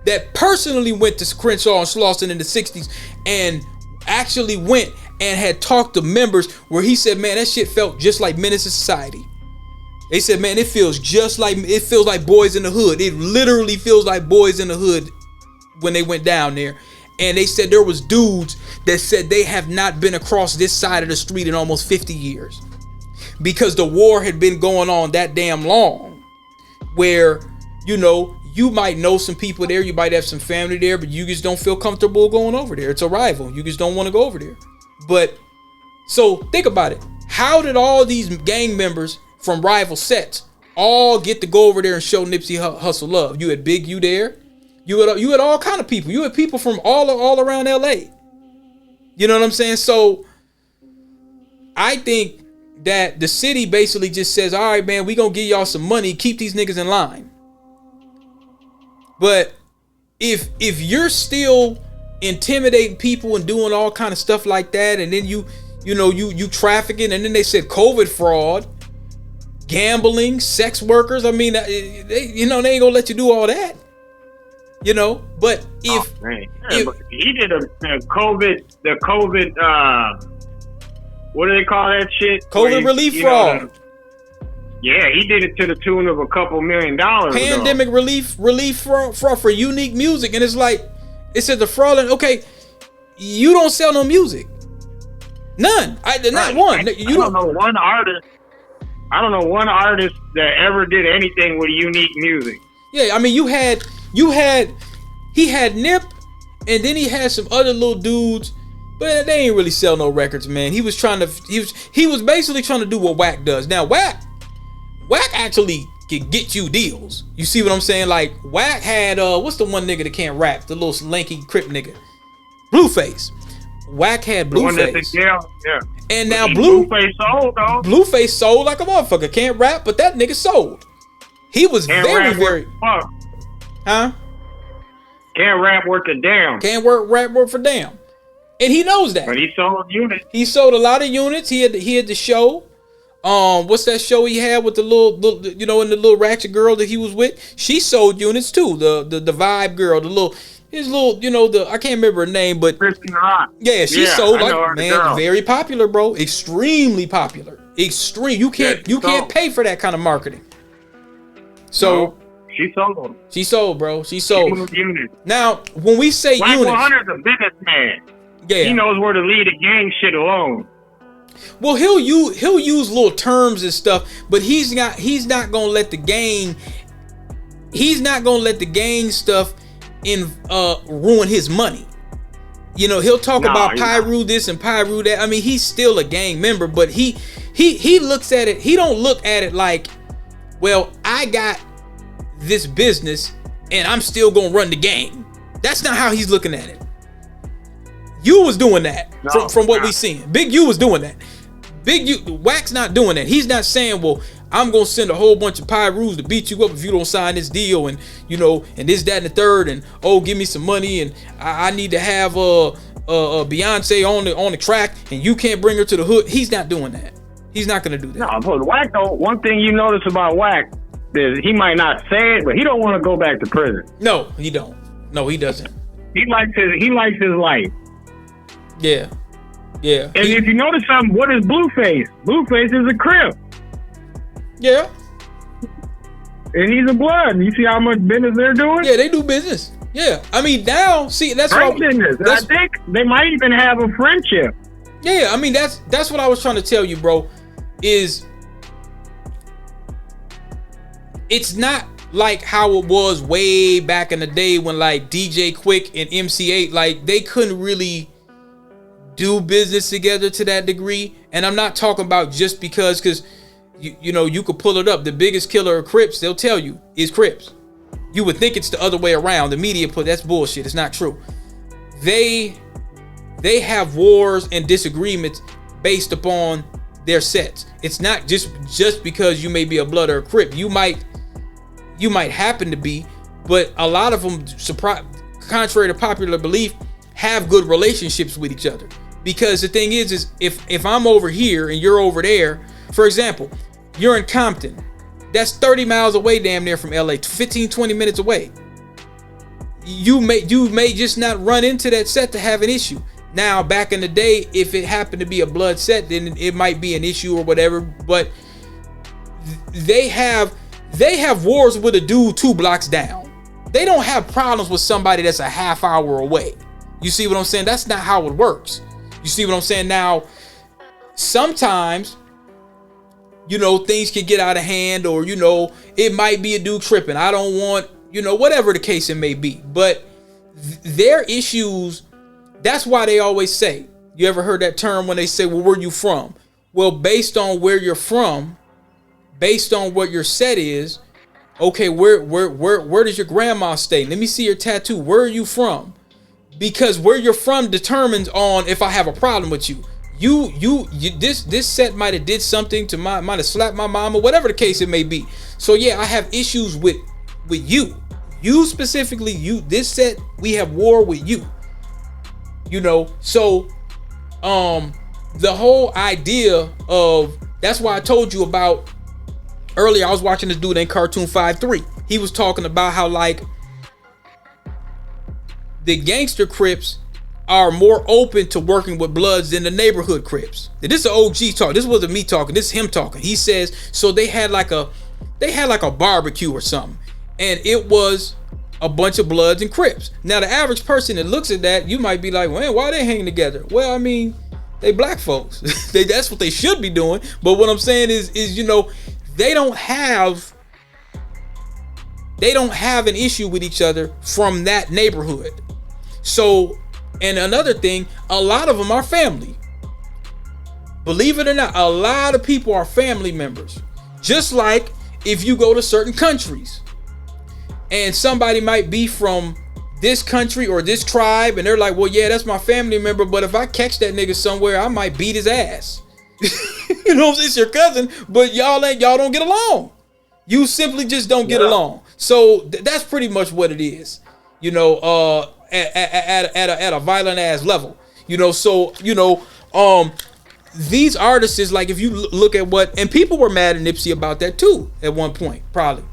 That personally went to Crenshaw and Slauson in the 60s and actually went and had talked to members where he said, man, that shit felt just like Menace to Society. They said, man, it feels like Boys in the Hood. It literally feels like Boys in the Hood when they went down there. And they said there was dudes that said they have not been across this side of the street in almost 50 years. Because the war had been going on that damn long. Where, you know, you might know some people there, you might have some family there, but you just don't feel comfortable going over there. It's a rival. You just don't want to go over there. But, so think about it. How did all these gang members from rival sets all get to go over there and show Nipsey Hussle love? You had Big U there. You had all kind of people. You had people from all around LA. You know what I'm saying? So I think that the city basically just says, all right, man, we gonna give y'all some money, keep these niggas in line. But if you're still intimidating people and doing all kind of stuff like that, and then you trafficking, and then they said COVID fraud, gambling, sex workers. I mean, they ain't gonna let you do all that. You know, but if he did the COVID, what do they call that shit? COVID relief fraud. Yeah, he did it to the tune of $2 million. Pandemic relief fraud for unique music, and it's like it said the fraud. Okay, you don't sell no music, none. Not one. I don't know one artist. I don't know one artist that ever did anything with unique music. Yeah, I mean, he had Nip, and then he had some other little dudes, but they ain't really sell no records, man. He was basically trying to do what Wack does. Now, Wack actually can get you deals. You see what I'm saying? Like, Wack had, what's the one nigga that can't rap? The little lanky Crip nigga. Blueface. Wack had The one that's in Blueface. jail, yeah. And now Blueface sold, though. Blueface sold like a motherfucker. Can't rap, but that nigga sold. He was Can't very, rap very. fuck. Huh? Can't rap worth a damn. Can't rap work for damn. And he knows that. But he sold units. He sold a lot of units. He had the show. What's that show he had with the little you know, and the little ratchet girl that he was with? She sold units too. The vibe girl, his little, you know, I can't remember her name, but Kristen Rock. yeah, she sold I know her, like, man, very popular, bro. Extremely popular. Extreme. You can't pay for that kind of marketing. So no, she sold. She sold, bro. She sold. Units. Now, when we say Wack units, 100's a businessman. yeah, He knows where to leave the gang shit alone. well, he'll use little terms and stuff, but he's not gonna let the gang stuff ruin his money. You know, he'll talk about Pyru this and Pyru that. I mean, he's still a gang member, but he looks at it. He don't look at it like, well, I got this business and I'm still gonna run the game. That's not how he's looking at it. You was doing that from what we seen. Big U was doing that. Wack's not doing that. He's not saying, well, I'm gonna send a whole bunch of Pyrus to beat you up if you don't sign this deal, and you know, and this, that, and the third, and oh, give me some money, and I need to have Beyonce on the track, and you can't bring her to the hood. He's not doing that. He's not gonna do that. No, but Wack though, one thing you notice about Wack is he might not say it, but he don't want to go back to prison. No, he don't. No, he doesn't. He likes his life. Yeah. Yeah. And if you notice something, what is Blueface? Blueface is a Crip. Yeah. And he's a Blood. You see how much business they're doing? Yeah, they do business. Yeah. I mean, now, see, that's what business. I think they might even have a friendship. Yeah, I mean, that's what I was trying to tell you, bro, is it's not like how it was way back in the day when like DJ Quick and MC8, like they couldn't really do business together to that degree. And I'm not talking about just because you know, you could pull it up. The biggest killer of Crips, they'll tell you, is Crips. You would think it's the other way around. The media that's bullshit. It's not true. They have wars and disagreements based upon their sets. It's not just because you may be a Blood or a Crip. You might happen to be, but a lot of them, contrary to popular belief, have good relationships with each other. Because the thing is if I'm over here and you're over there, for example, you're in Compton, that's 30 miles away damn near from LA, 15-20 minutes away. You may just not run into that set to have an issue. Now, back in the day, if it happened to be a Blood set, then it might be an issue or whatever, but they have wars with a dude 2 blocks down. They don't have problems with somebody that's a half hour away. You see what I'm saying? That's not how it works. You see what I'm saying? Now, sometimes, you know, things can get out of hand, or, you know, it might be a dude tripping. I don't want, you know, whatever the case it may be. But their issues, that's why they always say, you ever heard that term when they say, well, where you from? Well, based on where you're from, based on what your set is, okay, where does your grandma stay? Let me see your tattoo. Where are you from? Because where you're from determines on if I have a problem with you. This set might have did something to might have slapped my mom, or whatever the case it may be. So yeah, I have issues with you. You specifically, this set, we have war with you. You know, so the whole idea of, that's why I told you about earlier, I was watching this dude named Cartoon 5-3. He was talking about how like the gangster Crips are more open to working with Bloods than the neighborhood Crips. This is an OG talk. This wasn't me talking. This is him talking. He says, so they had like a barbecue or something, and it was a bunch of Bloods and Crips. Now the average person that looks at that, you might be like, man, why are they hanging together? Well, I mean, they black folks. That's what they should be doing. But what I'm saying is you know, they don't have an issue with each other from that neighborhood. So, and another thing, a lot of them are family. Believe it or not, a lot of people are family members. Just like if you go to certain countries and somebody might be from this country or this tribe, and they're like, well, yeah, that's my family member, but if I catch that nigga somewhere, I might beat his ass. You know, it's your cousin, but y'all don't get along. You simply just don't get along. So that's pretty much what it is. You know, at a violent ass level. You know, so these artists is like, if you look at what, and people were mad at Nipsey about that too at one point, probably.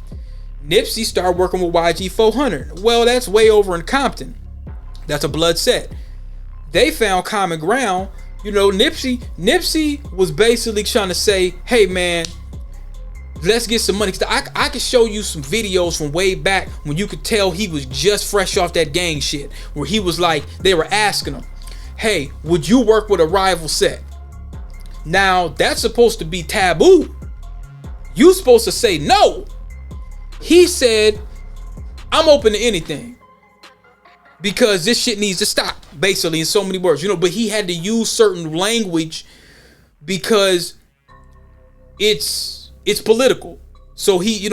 Nipsey started working with YG 400. Well, that's way over in Compton. That's a blood set. They found common ground. You know, Nipsey was basically trying to say, hey man, let's get some money. I could show you some videos from way back when you could tell he was just fresh off that gang shit, where he was like, they were asking him, hey, would you work with a rival set? Now, that's supposed to be taboo. You supposed to say no. He said, I'm open to anything because this shit needs to stop, basically, in so many words. You know, but he had to use certain language because it's political. So he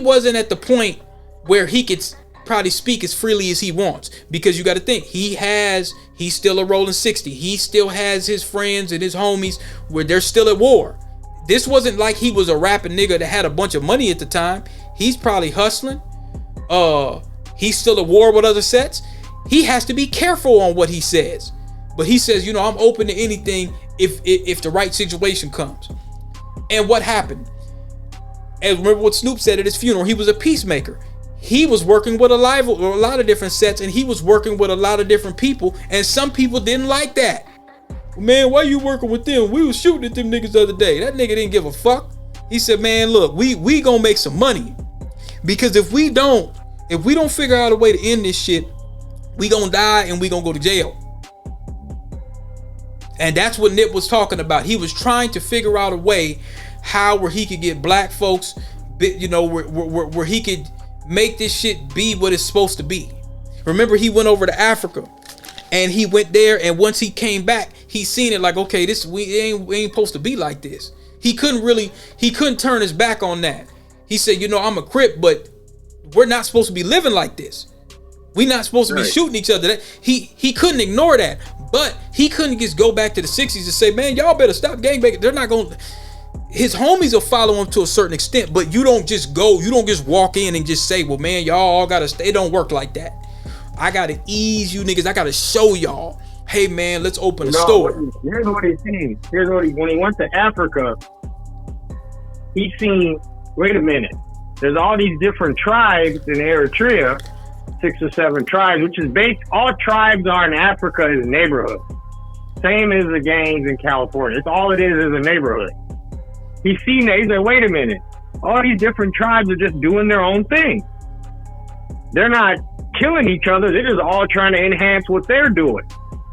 wasn't at the point where he could probably speak as freely as he wants, because you got to think, he's still a rolling 60. He still has his friends and his homies where they're still at war. This wasn't like he was a rapping nigga that had a bunch of money at the time. He's probably hustling. He's still at war with other sets. He has to be careful on what he says. But he says, you know, I'm open to anything if the right situation comes. And what happened? And remember what Snoop said at his funeral. He was a peacemaker. He was working with a lot of different sets, and he was working with a lot of different people, and some people didn't like that. Man, why you working with them? We was shooting at them niggas the other day. That nigga didn't give a fuck. He said, man, look, we gonna make some money, because if we don't figure out a way to end this shit, we gonna die and we gonna go to jail. And that's what Nip was talking about. He was trying to figure out a way where he could get black folks, you know, where he could make this shit be what it's supposed to be. Remember, he went over to Africa, and he went there, and once he came back, he seen it like, okay, we ain't supposed to be like this. He couldn't turn his back on that. He said, you know, I'm a Crip, but we're not supposed to be living like this. We're not supposed to be shooting each other. He couldn't ignore that, but he couldn't just go back to the 60s and say, man, y'all better stop gangbanging. They're not going to. His homies will follow him to a certain extent, but you don't just walk in and just say, well, man, y'all all gotta stay. It don't work like that. I gotta ease you niggas. I gotta show y'all, hey man, let's open a store. Here's what he seen. When he went to Africa, he seen, wait a minute, there's all these different tribes in Eritrea, 6 or 7 tribes, which is all tribes are in Africa is a neighborhood. Same as the gangs in California. It's all it is a neighborhood. He's seen that. He's like, wait a minute. All these different tribes are just doing their own thing. They're not killing each other. They're just all trying to enhance what they're doing.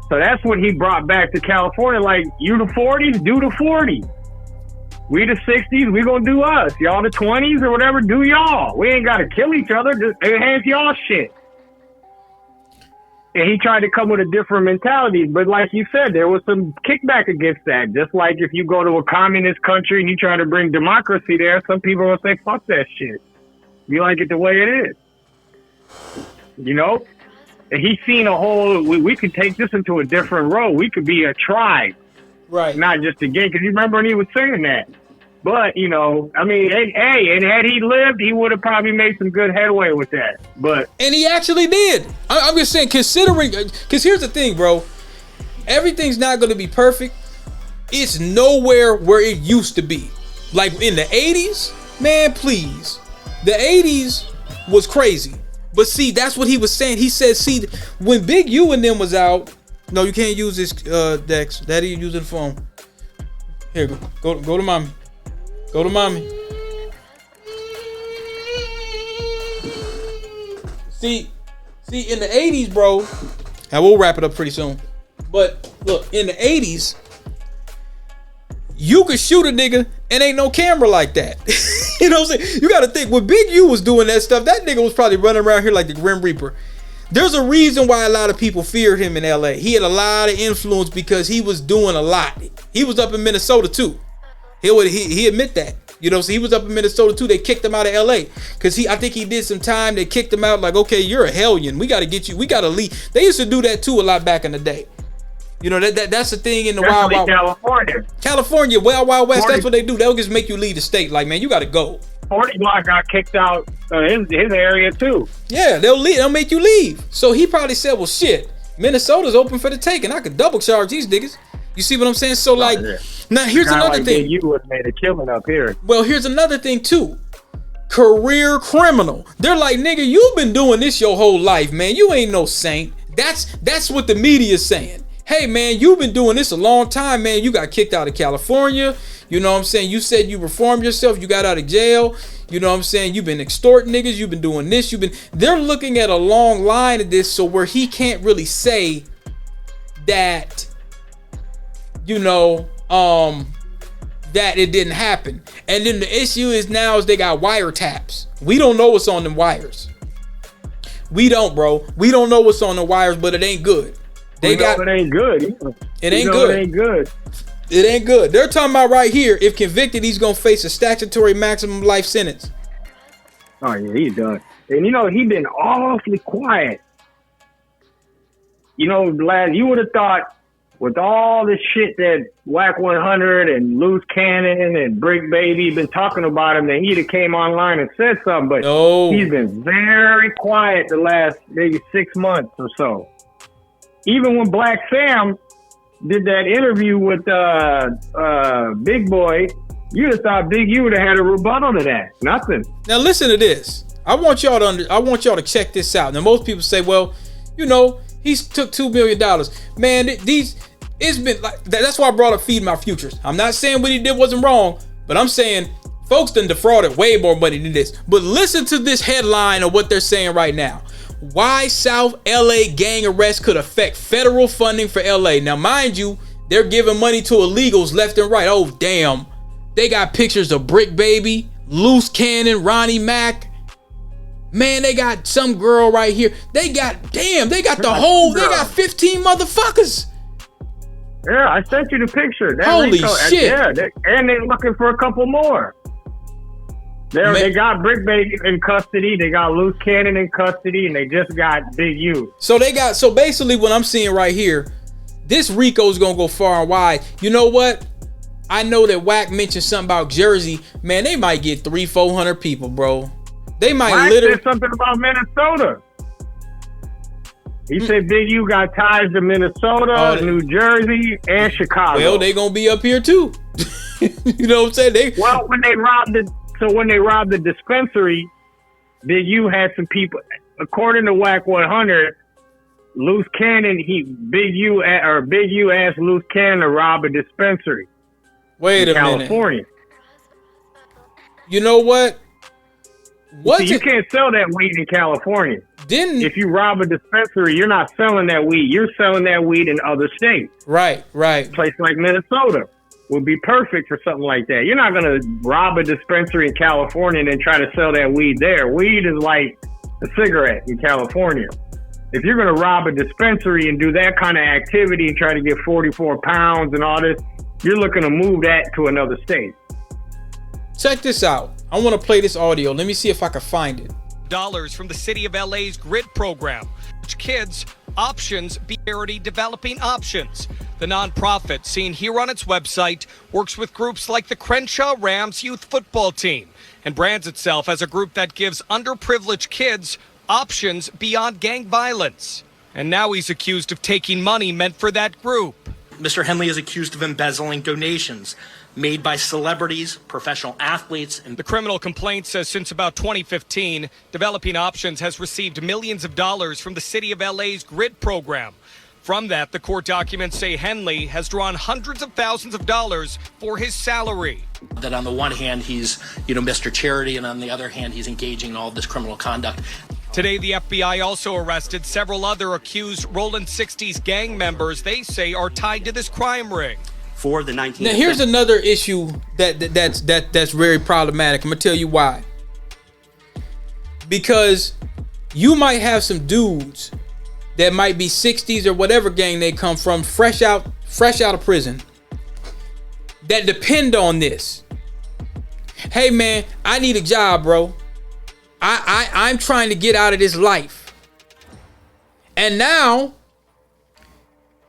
So that's what he brought back to California. Like, you the 40s, do the 40s. We the 60s, we gonna do us. Y'all the 20s or whatever, do y'all. We ain't gotta kill each other. Just enhance y'all shit. And he tried to come with a different mentality. But like you said, there was some kickback against that. Just like if you go to a communist country and you try to bring democracy there, some people will say, fuck that shit. You like it the way it is. You know? And he's seen a whole, we could take this into a different road. We could be a tribe. Right. Not just a gang. Because you remember when he was saying that. But, you know, I mean, hey, and had he lived, he would have probably made some good headway with that. And he actually did. I'm just saying, considering, because here's the thing, bro. Everything's not going to be perfect. It's nowhere where it used to be. Like in the 80s, man, please. The 80s was crazy. But see, that's what he was saying. He said, see, when Big U and them was out, no, you can't use this, Dex. Daddy, you're using the phone. Here, go to mommy. Go to mommy. See, in the 80s, bro, and we'll wrap it up pretty soon. But look, in the 80s, you could shoot a nigga and ain't no camera like that. You know what I'm saying? You gotta think, when Big U was doing that stuff, that nigga was probably running around here like the Grim Reaper. There's a reason why a lot of people feared him in LA. He had a lot of influence because he was doing a lot. He was up in Minnesota too. He admit that. You know, so he was up in Minnesota too. They kicked him out of LA because I think he did some time. They kicked him out like, okay, you're a hellion. We got to get you. We got to leave. They used to do that too a lot back in the day. You know, that's the thing in the wild California, Wild West. 40, that's what they do. They'll just make you leave the state. Like, man, you got to go. 40 Block got kicked out his area too. Yeah, they'll leave. They'll make you leave. So he probably said, well, shit, Minnesota's open for the taking. I could double charge these niggas. You see what I'm saying? So like, now here's another thing. You would have made a killing up here. Well, here's another thing too. Career criminal. They're like, nigga, you've been doing this your whole life, man. You ain't no saint. That's what the media is saying. Hey, man, you've been doing this a long time, man. You got kicked out of California. You know what I'm saying? You said you reformed yourself. You got out of jail. You know what I'm saying? You've been extorting niggas. You've been doing this. They're looking at a long line of this, so where he can't really say that, you know, that it didn't happen. And then the issue is now is they got wiretaps. We don't know what's on them wires. We don't, bro. We don't know what's on the wires, but it ain't good. It ain't good. It ain't good. It ain't good. It ain't good. They're talking about right here, if convicted, he's going to face a statutory maximum life sentence. Oh, yeah, he's done. And, you know, he been awfully quiet. You know, lad, you would have thought with all the shit that Whack 100 and Loose Cannon and Brick Baby been talking about him, that he'd have came online and said something. But no, he's been very quiet the last maybe 6 months or so. Even when Black Sam did that interview with Big Boy, you'd have thought Big U would have had a rebuttal to that. Nothing. Now listen to this. I want y'all to check this out. Now most people say, well, you know, he took $2 million. Man, it's been like that's why I brought up Feed My Futures. I'm not saying what he did wasn't wrong, but I'm saying folks done defrauded way more money than this. But listen to this headline of what they're saying right now. Why South LA gang arrest could affect federal funding for LA. Now, mind you, they're giving money to illegals left and right. Oh, damn. They got pictures of Brick Baby, Loose Cannon, Ronnie Mack. Man, they got some girl right here. They got the whole, they got 15 motherfuckers. Yeah, I sent you the picture. Holy shit. Yeah, and they're looking for a couple more. They got Brick Baby in custody. They got Loose Cannon in custody, and they just got Big U. So basically what I'm seeing right here, this Rico's gonna go far and wide. You know what? I know that Wack mentioned something about Jersey. Man, they might get 300-400 people, bro. They might Wack literally said something about Minnesota. He said Big U got ties to Minnesota, New Jersey, and Chicago. Well, they gonna be up here too. You know what I'm saying? When they robbed the dispensary, Big U had some people. According to Whack 100, Loose Cannon, Big U asked Loose Cannon to rob a dispensary. Wait a California. minute. You know what? You can't sell that weed in California. If you rob a dispensary, you're not selling that weed. You're selling that weed in other states. Right. A place like Minnesota would be perfect for something like that. You're not going to rob a dispensary in California and then try to sell that weed there. Weed is like a cigarette in California. If you're going to rob a dispensary and do that kind of activity and try to get 44 pounds and all this, you're looking to move that to another state. Check this out. I want to play this audio. Let me see if I can find it. Dollars from the City of LA's GRID program, which kids options be charity developing options. The nonprofit, seen here on its website, works with groups like the Crenshaw Rams youth football team and brands itself as a group that gives underprivileged kids options beyond gang violence. And now he's accused of taking money meant for that group. Mr. Henley is accused of embezzling donations made by celebrities, professional athletes, and the criminal complaint says since about 2015, Developing Options has received millions of dollars from the City of LA's GRID program. From that, the court documents say Henley has drawn hundreds of thousands of dollars for his salary. That on the one hand, he's, Mr. Charity, and on the other hand, he's engaging in all this criminal conduct. Today, the FBI also arrested several other accused Rollin 60s gang members they say are tied to this crime ring. For the 19th. Now, here's another issue that's very problematic. I'm gonna tell you why. Because you might have some dudes that might be 60s or whatever gang they come from, fresh out of prison, that depend on this. Hey man, I need a job, bro. I'm trying to get out of this life. And now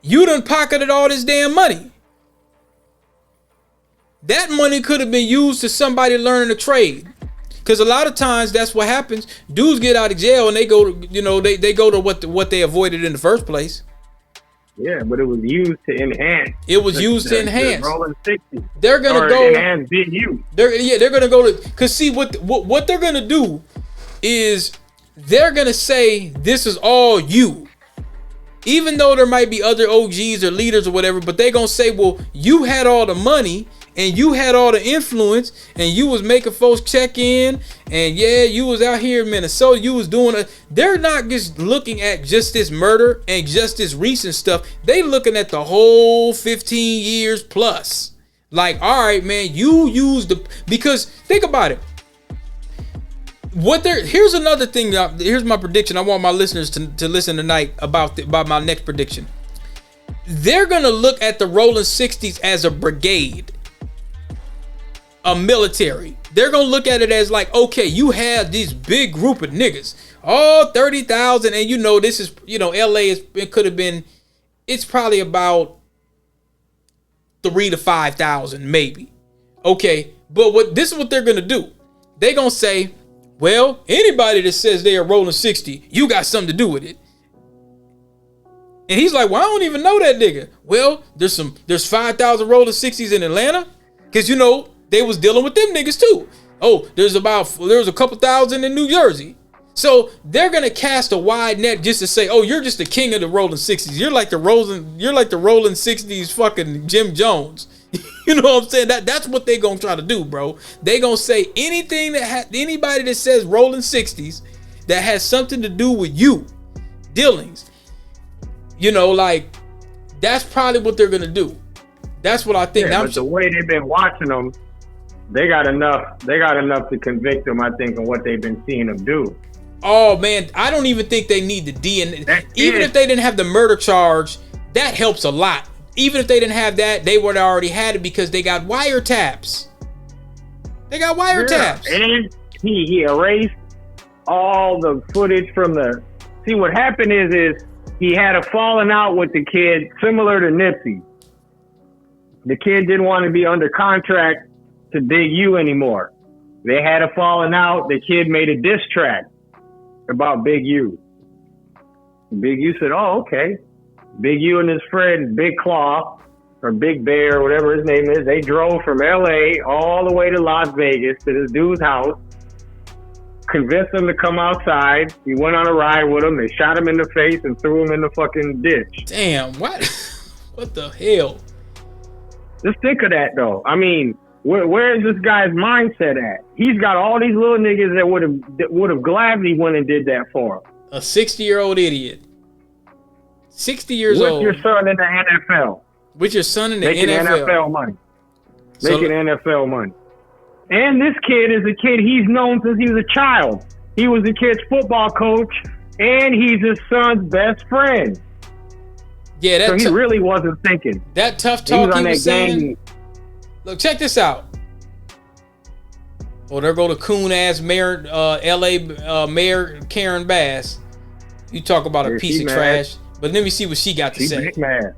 you done pocketed all this damn money. That money could have been used to somebody learning a trade. Because a lot of times that's what happens. Dudes get out of jail and they go to, you know, they go to what they avoided in the first place. Yeah, but it was used to enhance. It was used to enhance. Rolling 60. They're gonna go enhance Big U. They're gonna go to, cause see what they're gonna do is they're gonna say this is all you. Even though there might be other OGs or leaders or whatever, but they're gonna say, well, you had all the money and you had all the influence and you was making folks check in, and yeah, you was out here in Minnesota, you was doing a. They're not just looking at just this murder and just this recent stuff. They looking at the whole 15 years plus. Like, all right, man, you used the, because think about it. Here's another thing. Here's my prediction. I want my listeners to listen tonight about my next prediction. They're gonna look at the Rolling 60s as a brigade, a military. They're gonna look at it as like, okay, you had this big group of niggas, all 30,000, and you know this is, you know, LA it could have been, it's probably about 3,000 to 5,000 maybe. Okay, but this is what they're gonna do. They're gonna say, well, anybody that says they are Rolling 60, you got something to do with it. And he's like, well, I don't even know that nigga. Well, there's 5,000 Rolling 60s in Atlanta, because you know they was dealing with them niggas too. Oh, there's a couple thousand in New Jersey. So they're gonna cast a wide net just to say, oh, you're just the king of the Rolling 60s. You're like the Rolling 60s fucking Jim Jones. You know what I'm saying? That's what they gonna try to do, bro. They gonna say anything anybody that says Rolling 60s that has something to do with you, dealings. You know, like, that's probably what they're gonna do. That's what I think. Yeah, but the way they've been watching them, they got enough to convict them, I think, on what they've been seeing them do. Oh man, I don't even think they need the DNA. Even if they didn't have the murder charge, that helps a lot. Even if they didn't have that, they would have already had it because they got wiretaps. They got wiretaps. Yeah. And he erased all the footage from the. See, what happened is he had a falling out with the kid, similar to Nipsey. The kid didn't want to be under contract to Big U anymore. They had a falling out. The kid made a diss track about Big U. Big U said, oh, okay. Big U and his friend Big Claw, or Big Bear, or whatever his name is, they drove from LA all the way to Las Vegas to this dude's house, convinced him to come outside. He went on a ride with him. They shot him in the face and threw him in the fucking ditch. Damn, what? What the hell? Just think of that, though. I mean, where is this guy's mindset at? He's got all these little niggas that would have gladly went and did that for him. A 60-year-old idiot. 60 years old. With your son in the NFL. With your son in the Making NFL. NFL money. Making NFL money. And this kid is a kid he's known since he was a child. He was the kid's football coach, and he's his son's best friend. Yeah, so he really wasn't thinking. That tough talk he was saying. Look, check this out. Oh, there go the coon-ass mayor, LA Mayor Karen Bass. You talk about a piece of trash. But let me see what she got to say. Mad.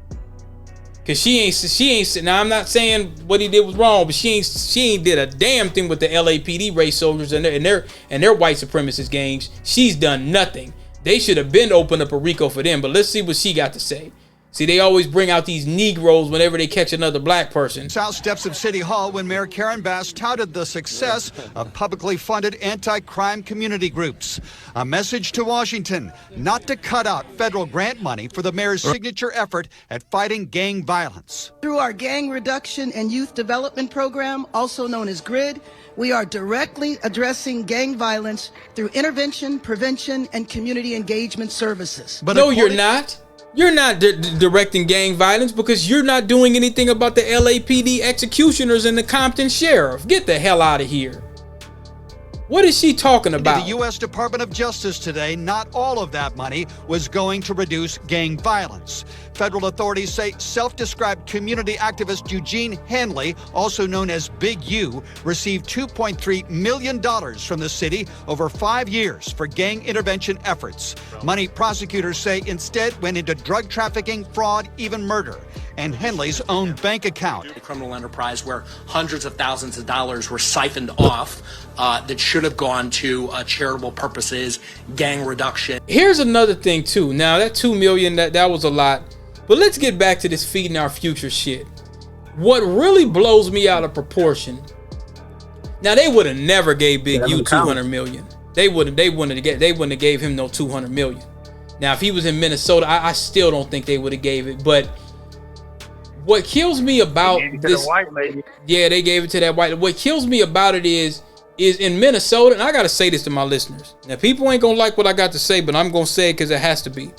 Cause she ain't. Now I'm not saying what he did was wrong, but she ain't did a damn thing with the LAPD race soldiers and their white supremacist gangs. She's done nothing. They should have been opened up a Rico for them. But let's see what she got to say. See, they always bring out these Negroes whenever they catch another black person. South steps of City Hall when Mayor Karen Bass touted the success of publicly funded anti-crime community groups. A message to Washington not to cut out federal grant money for the mayor's signature effort at fighting gang violence. Through our Gang Reduction and Youth Development Program, also known as GRID, we are directly addressing gang violence through intervention, prevention, and community engagement services. But no, you're not. You're not directing gang violence because you're not doing anything about the LAPD executioners and the Compton sheriff. Get the hell out of here. What is she talking about? The U.S. Department of Justice today, not all of that money was going to reduce gang violence. Federal authorities say self-described community activist Eugene Hanley, also known as Big U, received $2.3 million from the city over 5 years for gang intervention efforts. Money prosecutors say instead went into drug trafficking, fraud, even murder, and Henley's own bank account. A criminal enterprise where hundreds of thousands of dollars were siphoned off that should have gone to charitable purposes, gang reduction. Here's another thing too. Now that $2 million, that was a lot. But let's get back to this feeding our future shit. What really blows me out of proportion. Now they would have never gave Big U 200 million. They wouldn't have gave him no 200 million. Now if he was in Minnesota, I still don't think they would have gave it. But what kills me about this, white lady. Yeah, they gave it to that white. What kills me about it is in Minnesota, and I gotta say this to my listeners. Now people ain't gonna like what I got to say, but I'm gonna say it because it has to be.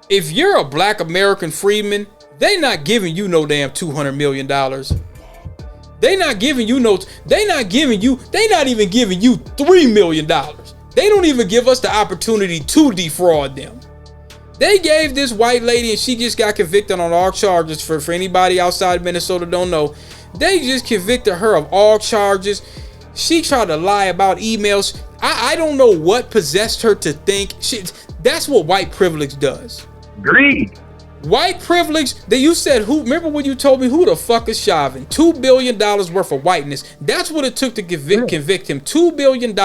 If you're a black American freedman, they not giving you no damn $200 million. They not even giving you $3 million. They don't even give us the opportunity to defraud them. They gave this white lady, and she just got convicted on all charges. For anybody outside Minnesota don't know, they just convicted her of all charges. She tried to lie about emails. I don't know what possessed her to think. That's what white privilege does. Greed. White privilege, that you said, remember when you told me who the fuck is Chauvin? $2 billion worth of whiteness. That's what it took to convict him. $2 billion.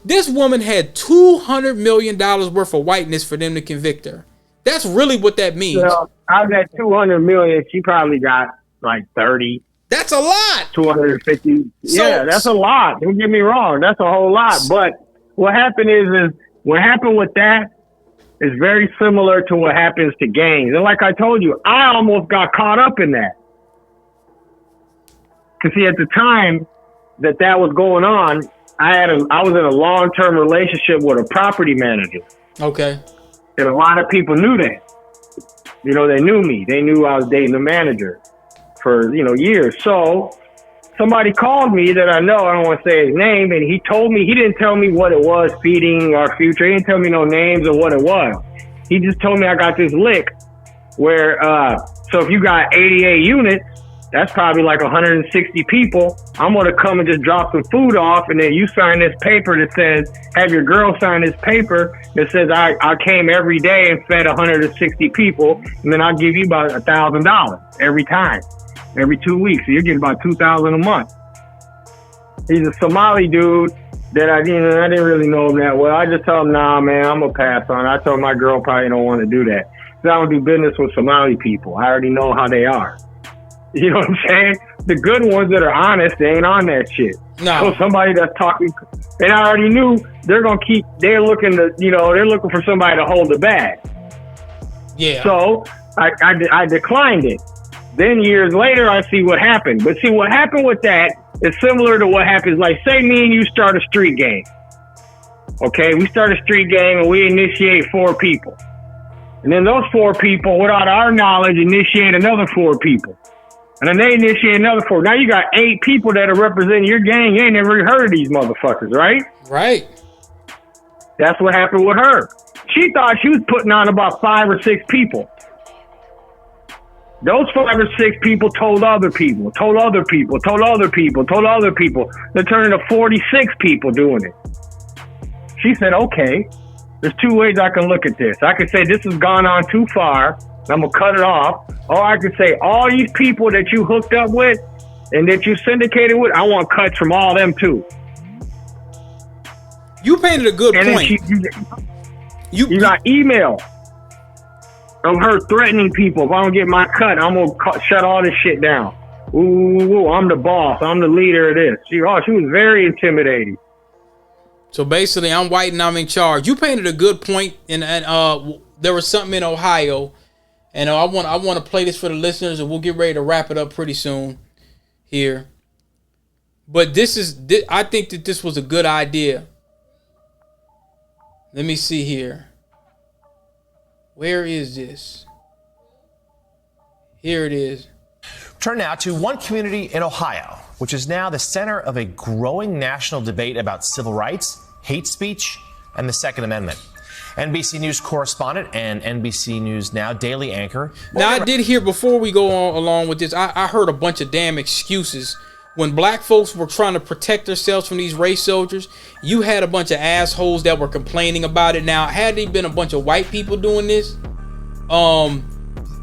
This woman had $200 million worth of whiteness for them to convict her. That's really what that means. Well, out of that 200 million, she probably got like 30. That's a lot. 250. Yeah, that's a lot. Don't get me wrong. That's a whole lot. But what happened is what happened with that is very similar to what happens to gangs. And like I told you, I almost got caught up in that. Because see, at the time that was going on, I was in a long-term relationship with a property manager. Okay. And a lot of people knew that. You know, they knew me. They knew I was dating the manager for, years. So somebody called me that I know, I don't want to say his name, and he didn't tell me what it was feeding our future. He didn't tell me no names or what it was. He just told me I got this lick where, so if you got 88 units, that's probably like 160 people. I'm going to come and just drop some food off, and then you sign this paper that says, have your girl sign this paper that says I came every day and fed 160 people, and then I'll give you about $1,000 every time. Every 2 weeks, so you're getting about $2,000 a month. He's a Somali dude that I didn't really know him that well. I just told him, nah, man, I'm gonna pass on. I told my girl probably don't want to do that. So I don't do business with Somali people. I already know how they are. You know what I'm saying? The good ones that are honest, they ain't on that shit. No. So somebody that's talking, and I already knew they're looking for somebody to hold the bag. Yeah. So I declined it. Then years later, I see what happened. But see, what happened with that is similar to what happens. Like, say me and you start a street gang. Okay, we start a street gang and we initiate 4 people. And then those 4 people, without our knowledge, initiate another 4 people. And then they initiate another 4. Now you got 8 people that are representing your gang. You ain't never heard of these motherfuckers, right? Right. That's what happened with her. She thought she was putting on about 5 or 6 people. Those 5 or 6 people told other people, told other people, told other people, told other people. They're turning to 46 people doing it. She said, okay, there's 2 ways I can look at this. I could say this has gone on too far. I'm going to cut it off. Or I could say all these people that you hooked up with and that you syndicated with, I want cuts from all them too. You painted a good point. You got email of her threatening people. If I don't get my cut, I'm going to shut all this shit down. Ooh, I'm the boss. I'm the leader of this. She was very intimidating. So basically, I'm white and I'm in charge. You painted a good point, and there was something in Ohio, and I want to play this for the listeners, and we'll get ready to wrap it up pretty soon here. But I think that this was a good idea. Let me see here. Where is this? Here it is. Turn now to one community in Ohio, which is now the center of a growing national debate about civil rights, hate speech, and the Second Amendment. NBC News correspondent and NBC News Now daily anchor. Now, I did hear, before we go on along with this, I heard a bunch of damn excuses. When black folks were trying to protect themselves from these race soldiers, you had a bunch of assholes that were complaining about it. Now, had they been a bunch of white people doing this,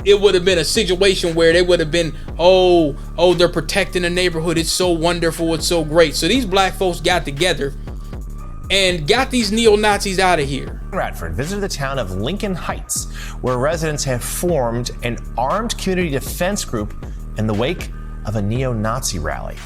it would have been a situation where they would have been, oh, they're protecting the neighborhood. It's so wonderful. It's so great. So these black folks got together and got these neo-Nazis out of here. Radford visited the town of Lincoln Heights, where residents have formed an armed community defense group in the wake of a neo-Nazi rally.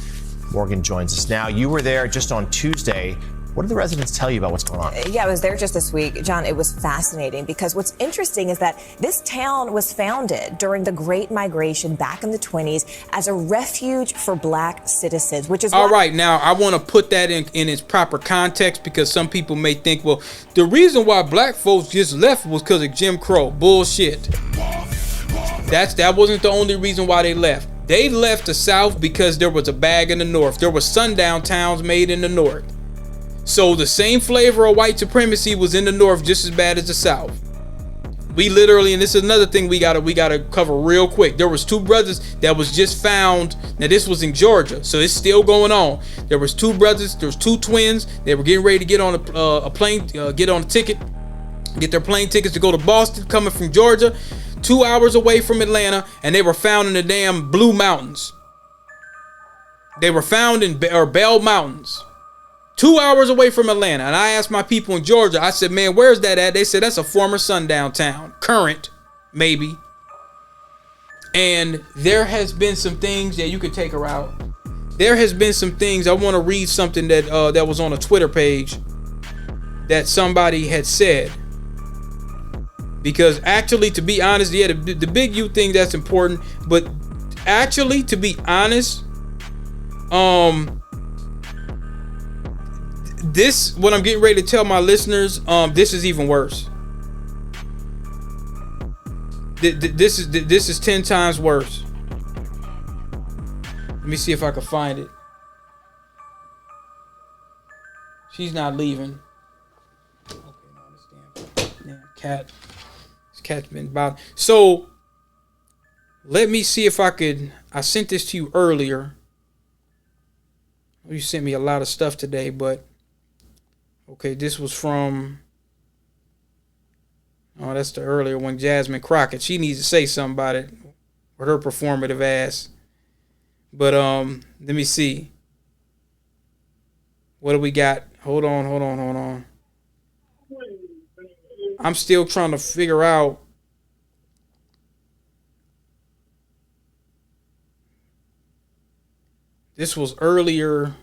Morgan joins us now. You were there just on Tuesday. What did the residents tell you about what's going on? Yeah, I was there just this week. John, it was fascinating because what's interesting is that this town was founded during the Great Migration back in the 20s as a refuge for black citizens, which is all right. Now, I want to put that in its proper context, because some people may think, well, the reason why black folks just left was because of Jim Crow. Bullshit. That wasn't the only reason why they left. They left the South because there was a bag in the North. There were sundown towns made in the North. So the same flavor of white supremacy was in the North just as bad as the South. We literally, and this is another thing we gotta cover real quick. There was two brothers that was just found. Now this was in Georgia, so it's still going on. There was two brothers. There was two twins. They were getting ready to get on a plane, get on a ticket, get their plane tickets to go to Boston, coming from Georgia, 2 hours away from Atlanta, and they were found in the damn Blue Mountains. They were found in Bell Mountains, 2 hours away from Atlanta. And I asked my people in Georgia, I said, man, where's that at? They said, that's a former sundown town. Current, maybe. And there has been some things that you could take her out. There has been some things. I want to read something that that was on a Twitter page that somebody had said. Because actually, to be honest, yeah, the big U thing, that's important. But actually, to be honest, this, what I'm getting ready to tell my listeners, this is even worse. This is 10 times worse. Let me see if I can find it. She's not leaving. Okay, no, this damn cat. This cat's been bothering. So let me see if I could. I sent this to you earlier. You sent me a lot of stuff today, but okay, this was from, oh, that's the earlier one, Jasmine Crockett. She needs to say something about it with her performative ass. But let me see. What do we got? Hold on. I'm still trying to figure out. This was earlier.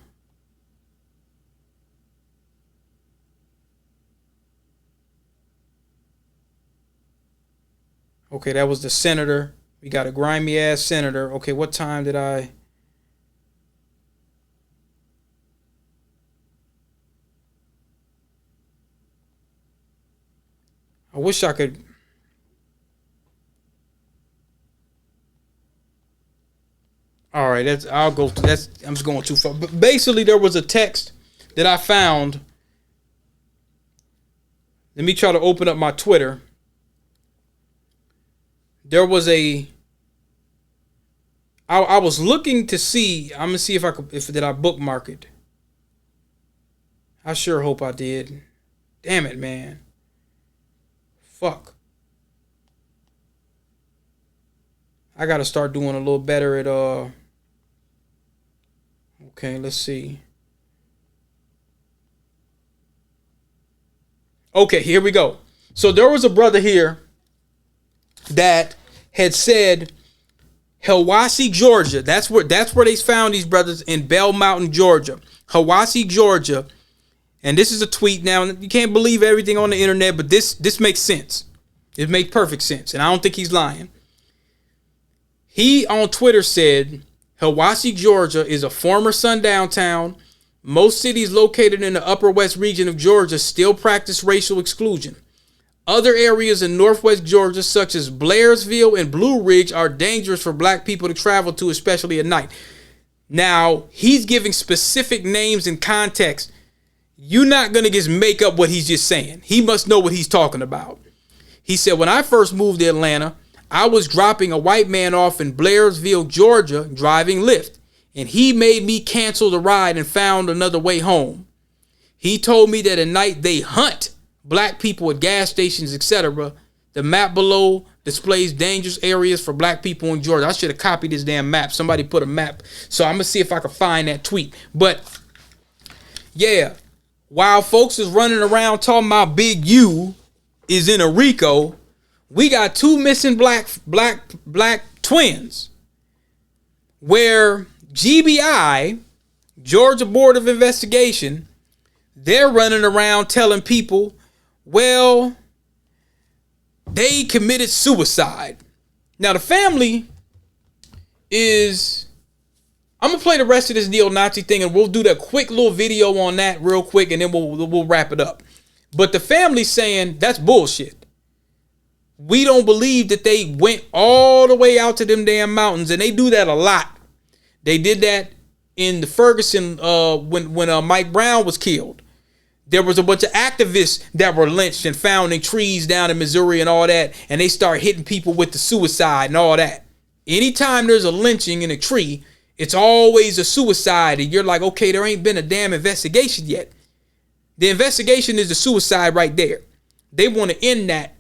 Okay, that was the senator. We got a grimy ass senator. Okay, what time did I wish I could. All right, I'm just going too far. But basically, there was a text that I found. Let me try to open up my Twitter. There was I was looking to see. I'm gonna see if did I bookmark it. I sure hope I did. Damn it, man. Fuck. I gotta start doing a little better at okay, let's see. Okay, here we go. So there was a brother here that had said Hiwassee, Georgia. That's where they found these brothers, in Bell Mountain, Georgia. Hiwassee, Georgia. And this is a tweet. Now, you can't believe everything on the internet, but this makes sense. It makes perfect sense, and I don't think he's lying. He on Twitter said, Hiwassee, Georgia is a former sundown town. Most cities located in the upper west region of Georgia still practice racial exclusion. Other areas in northwest Georgia, such as Blairsville and Blue Ridge, are dangerous for black people to travel to, especially at night. Now, he's giving specific names and context. You're not going to just make up what he's just saying. He must know what he's talking about. He said, when I first moved to Atlanta, I was dropping a white man off in Blairsville, Georgia, driving Lyft, and he made me cancel the ride and found another way home. He told me that at night they hunt black people at gas stations, etc. The map below displays dangerous areas for black people in Georgia. I should have copied this damn map. Somebody put a map. So I'm going to see if I can find that tweet. But yeah, while folks is running around talking about Big U is in a Rico, we got two missing black twins where GBI, Georgia Board of Investigation, they're running around telling people, well, they committed suicide. Now, the family is... I'm going to play the rest of this neo-Nazi thing, and we'll do that quick little video on that real quick, and then we'll wrap it up. But the family's saying that's bullshit. We don't believe that they went all the way out to them damn mountains, and they do that a lot. They did that in the Ferguson when Mike Brown was killed. There was a bunch of activists that were lynched and found in trees down in Missouri and all that. And they start hitting people with the suicide and all that. Anytime there's a lynching in a tree, it's always a suicide. And you're like, okay, there ain't been a damn investigation yet. The investigation is the suicide right there. They want to end that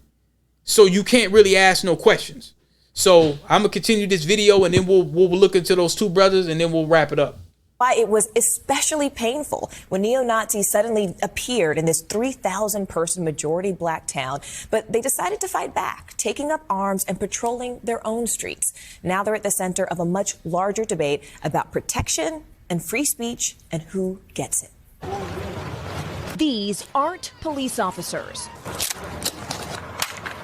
so you can't really ask no questions. So I'm going to continue this video, and then we'll look into those two brothers, and then we'll wrap it up. Why it was especially painful when neo-Nazis suddenly appeared in this 3,000-person majority black town. But they decided to fight back, taking up arms and patrolling their own streets. Now they're at the center of a much larger debate about protection and free speech and who gets it. These aren't police officers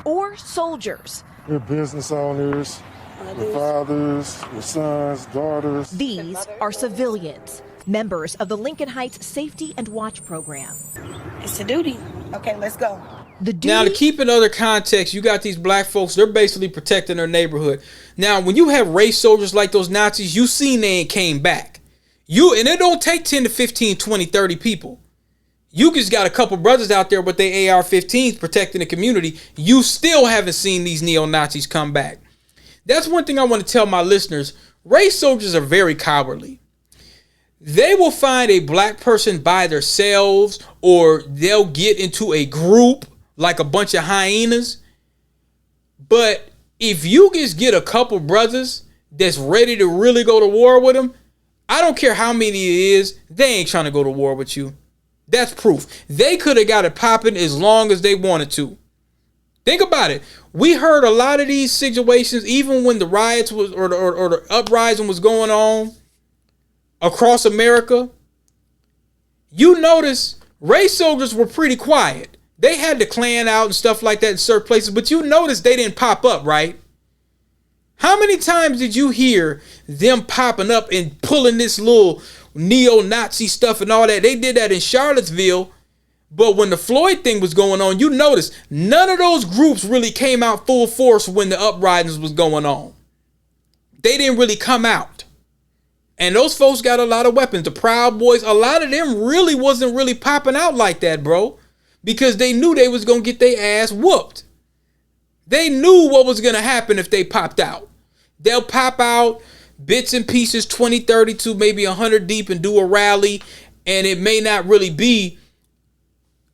or soldiers. We're business owners. Your fathers, your sons, daughters. These are civilians, members of the Lincoln Heights Safety and Watch Program. It's a duty. Okay, let's go. The duty. Now, to keep in other context, you got these black folks, they're basically protecting their neighborhood. Now, when you have race soldiers like those Nazis, you seen they ain't came back. And it don't take 10 to 15, 20, 30 people. You just got a couple brothers out there with their AR-15s protecting the community. You still haven't seen these neo-Nazis come back. That's one thing I want to tell my listeners. Race soldiers are very cowardly. They will find a black person by themselves, or they'll get into a group like a bunch of hyenas. But if you just get a couple brothers that's ready to really go to war with them, I don't care how many it is, they ain't trying to go to war with you. That's proof. They could have got it popping as long as they wanted to. Think about it. We heard a lot of these situations, even when the riots was or the uprising was going on across America. You notice race soldiers were pretty quiet. They had the Klan out and stuff like that in certain places, but you notice they didn't pop up, right? How many times did you hear them popping up and pulling this little neo-Nazi stuff and all that? They did that in Charlottesville. But when the Floyd thing was going on, you notice none of those groups really came out full force when the uprisings was going on. They didn't really come out. And those folks got a lot of weapons. The Proud Boys, a lot of them really wasn't really popping out like that, bro. Because they knew they was going to get their ass whooped. They knew what was going to happen if they popped out. They'll pop out bits and pieces, 20, 30 to maybe 100 deep, and do a rally. And it may not really be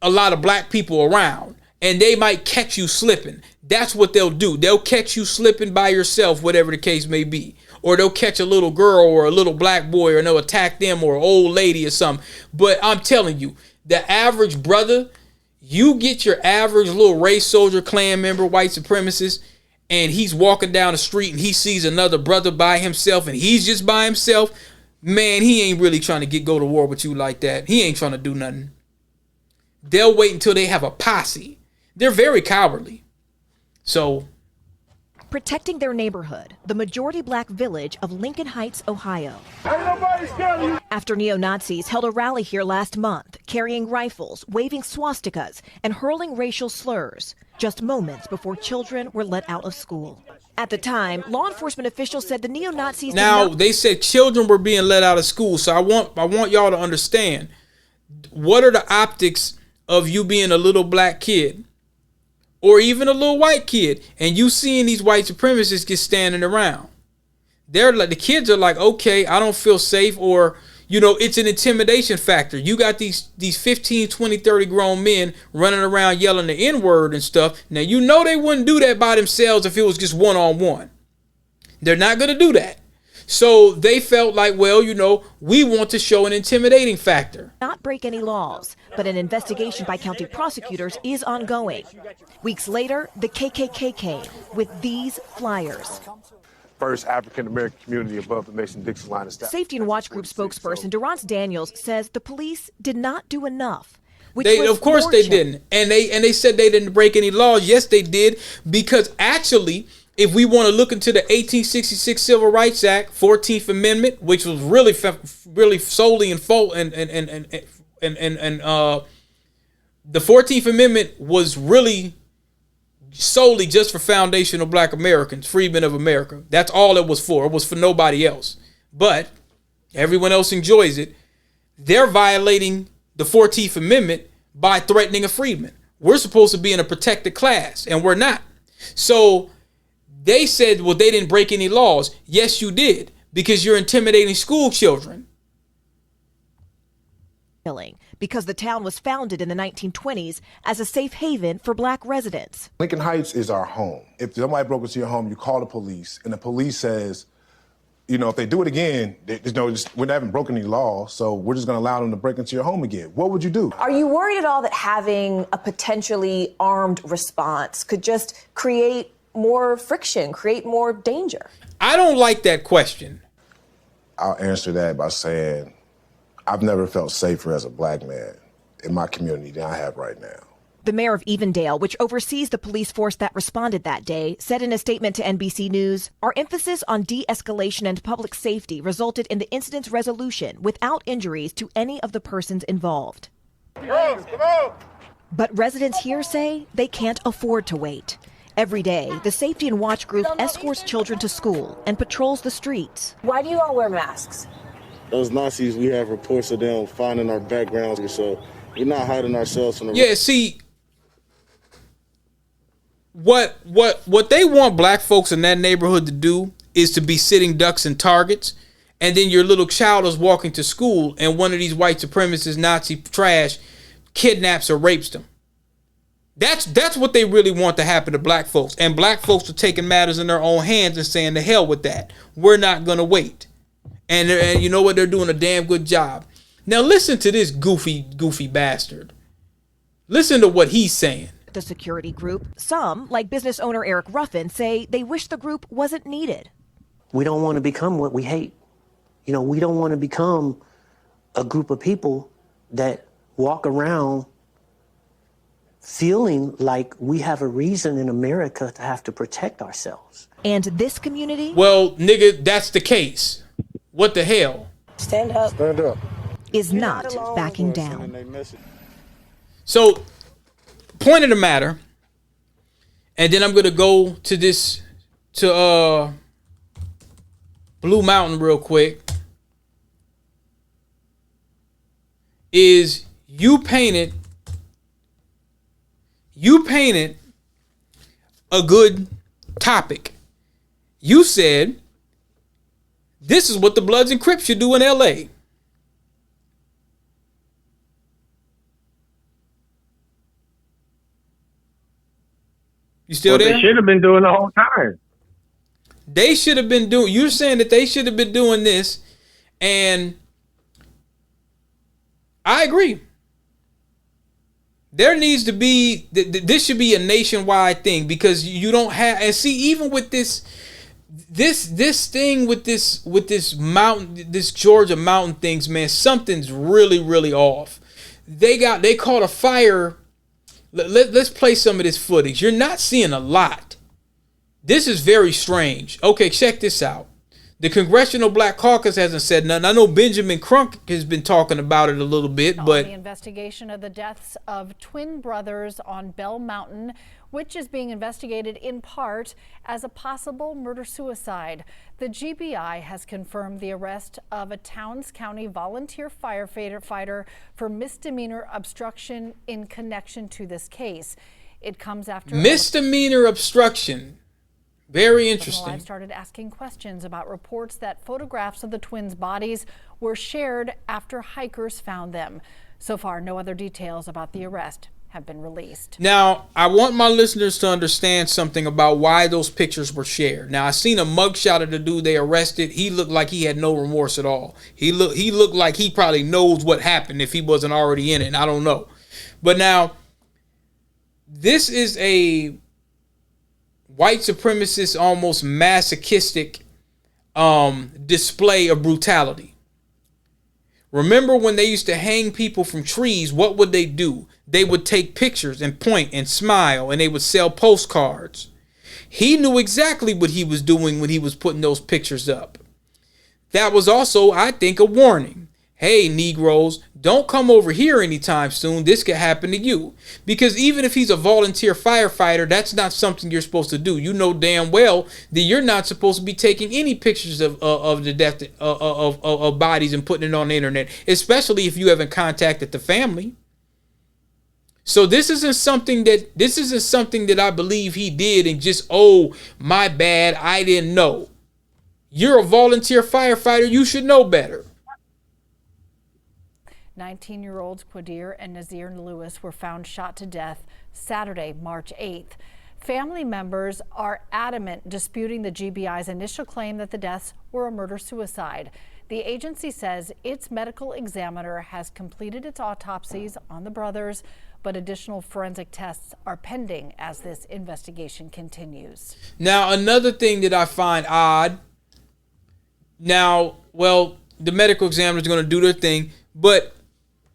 a lot of black people around, and they might catch you slipping. That's what they'll do. They'll catch you slipping by yourself, whatever the case may be. Or they'll catch a little girl or a little black boy, or they'll attack them, or an old lady or something. But I'm telling you, the average brother, you get your average little race soldier, Klan member, white supremacist, and he's walking down the street and he sees another brother by himself, and he's just by himself. Man, he ain't really trying to go to war with you like that. He ain't trying to do nothing. They'll wait until they have a posse. They're very cowardly. So protecting their neighborhood, the majority black village of Lincoln Heights, Ohio. After neo-Nazis held a rally here last month, carrying rifles, waving swastikas, and hurling racial slurs, just moments before children were let out of school. At the time, law enforcement officials said the neo-Nazis they said children were being let out of school. So I want y'all to understand, what are the optics of you being a little black kid or even a little white kid and you seeing these white supremacists get standing around? They're like, the kids are like, okay, I don't feel safe, or it's an intimidation factor. You got these 15, 20, 30 grown men running around yelling the N-word and stuff. Now, they wouldn't do that by themselves if it was just one-on-one. They're not going to do that. So they felt like, well, we want to show an intimidating factor. Not break any laws, but an investigation by county prosecutors is ongoing. Weeks later, the KKK came with these flyers. First African-American community above the Mason-Dixon line of status. Safety and Watch Group spokesperson Durrance Daniels says the police did not do enough. Of course they didn't. And they said they didn't break any laws. Yes, they did. Because actually, if we want to look into the 1866 Civil Rights Act, 14th Amendment, which was really solely the 14th Amendment was really solely just for foundational black Americans, freedmen of America. That's all it was for. It was for nobody else. But everyone else enjoys it. They're violating the 14th Amendment by threatening a freedman. We're supposed to be in a protected class, and we're not. So they said, well, they didn't break any laws. Yes, you did, because you're intimidating school children. Because the town was founded in the 1920s as a safe haven for black residents. Lincoln Heights is our home. If somebody broke into your home, you call the police, and the police says, if they do it again, we haven't broken any law, so we're just going to allow them to break into your home again. What would you do? Are you worried at all that having a potentially armed response could just create more friction, create more danger? I don't like that question. I'll answer that by saying, I've never felt safer as a black man in my community than I have right now. The mayor of Evendale, which oversees the police force that responded that day, said in a statement to NBC News, "Our emphasis on de-escalation and public safety resulted in the incident's resolution without injuries to any of the persons involved." But residents here say they can't afford to wait. Every day, the Safety and Watch Group escorts children to school and patrols the streets. Why do you all wear masks? Those Nazis, we have reports of them finding our backgrounds, so we're not hiding ourselves from the... Yeah, see, what they want black folks in that neighborhood to do is to be sitting ducks and targets, and then your little child is walking to school, and one of these white supremacist Nazi trash kidnaps or rapes them. That's what they really want to happen to black folks, and black folks are taking matters in their own hands and saying, the hell with that. We're not going to wait. And you know what? They're doing a damn good job. Now listen to this goofy bastard. Listen to what he's saying. The security group, some, like business owner Eric Ruffin, say they wish the group wasn't needed. We don't want to become what we hate. We don't want to become a group of people that walk around feeling like we have a reason in America to have to protect ourselves. And this community? Well, nigga, that's the case. What the hell? Stand up. Stand up. Is not backing down. So, point of the matter, and then I'm going to go to Blue Mountain real quick, is you painted a good topic. You said, this is what the Bloods and Crips should do in L.A. You still there? They should have been doing the whole time. They should have been doing. You're saying that they should have been doing this, and I agree. There needs to be. This should be a nationwide thing, because you don't have. And see, even with this thing with this mountain, this Georgia mountain things, man, something's really off. They caught a fire. Let's play some of this footage. You're not seeing a lot. This is very strange. Okay, check this out. The Congressional Black Caucus hasn't said nothing. I know Benjamin Crunk has been talking about it a little bit, but the investigation of the deaths of twin brothers on Bell Mountain, which is being investigated in part as a possible murder-suicide. The GBI has confirmed the arrest of a Towns County volunteer firefighter for misdemeanor obstruction in connection to this case. It comes after misdemeanor obstruction. Very interesting. I've started asking questions about reports that photographs of the twins' bodies were shared after hikers found them. So far, no other details about the arrest have been released. Now, I want my listeners to understand something about why those pictures were shared. Now, I seen a mugshot of the dude they arrested. He looked like he had no remorse at all. He looked like he probably knows what happened if he wasn't already in it. I don't know. But now, this is a white supremacist, almost masochistic display of brutality. Remember when they used to hang people from trees, what would they do? They would take pictures and point and smile, and they would sell postcards. He knew exactly what he was doing when he was putting those pictures up. That was also, I think, a warning. Hey, Negroes, don't come over here anytime soon. This could happen to you. Because even if he's a volunteer firefighter, that's not something you're supposed to do. You know damn well that you're not supposed to be taking any pictures of the death of bodies and putting it on the internet, especially if you haven't contacted the family. So this isn't something that I believe he did and just, oh, my bad, I didn't know. You're a volunteer firefighter. You should know better. 19-year-olds Quadir and Nazir Lewis were found shot to death Saturday, March 8th. Family members are adamant disputing the GBI's initial claim that the deaths were a murder-suicide. The agency says its medical examiner has completed its autopsies on the brothers, but additional forensic tests are pending as this investigation continues. Now, another thing that I find odd, the medical examiner is going to do their thing, but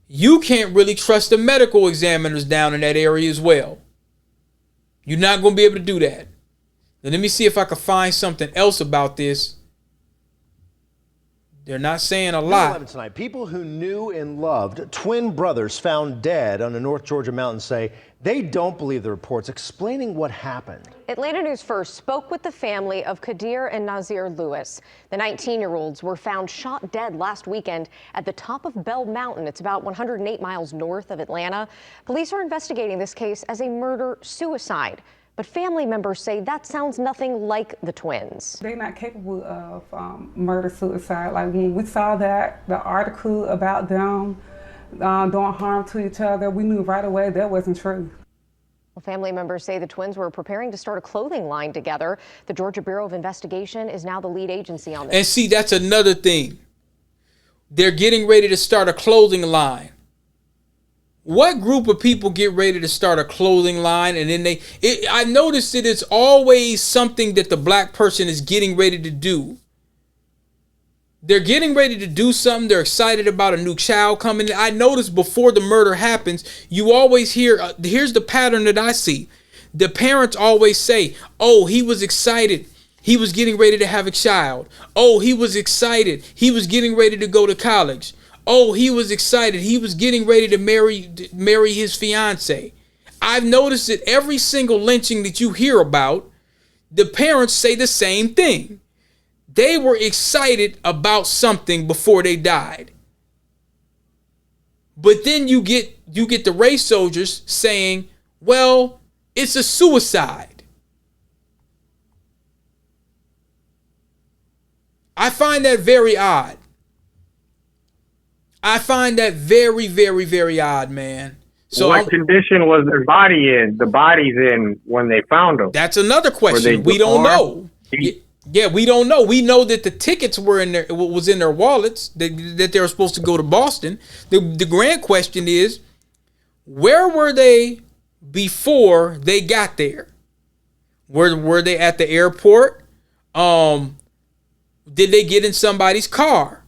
you can't really trust the medical examiners down in that area as well. You're not going to be able to do that. Now, let me see if I can find something else about this. They're not saying a lot. Tonight, people who knew and loved twin brothers found dead on the North Georgia mountain say they don't believe the reports, explaining what happened. Atlanta News First spoke with the family of Quadir and Nazir Lewis. The 19-year-olds were found shot dead last weekend at the top of Bell Mountain. It's about 108 miles north of Atlanta. Police are investigating this case as a murder-suicide. But family members say that sounds nothing like the twins. They're not capable of murder-suicide. Like when we saw the article about them doing harm to each other, we knew right away that wasn't true. Well, family members say the twins were preparing to start a clothing line together. The Georgia Bureau of Investigation is now the lead agency on this. And see, that's another thing. They're getting ready to start a clothing line. What group of people get ready to start a clothing line and then I noticed that it's always something that the black person is getting ready to do. They're getting ready to do something. They're excited about a new child coming. I noticed before the murder happens, you always hear, here's the pattern that I see. The parents always say, oh, he was excited. He was getting ready to have a child. Oh, he was excited. He was getting ready to go to college. Oh, he was excited. He was getting ready to marry his fiance. I've noticed that every single lynching that you hear about, the parents say the same thing. They were excited about something before they died. But then you get the race soldiers saying, well, it's a suicide. I find that very odd. I find that very, very, very odd, man. So what condition was their body in? The body's in when they found them. That's another question. We don't know. Yeah, we don't know. We know that the tickets were in their wallets, that they were supposed to go to Boston. The grand question is, where were they before they got there? Were they at the airport? Did they get in somebody's car?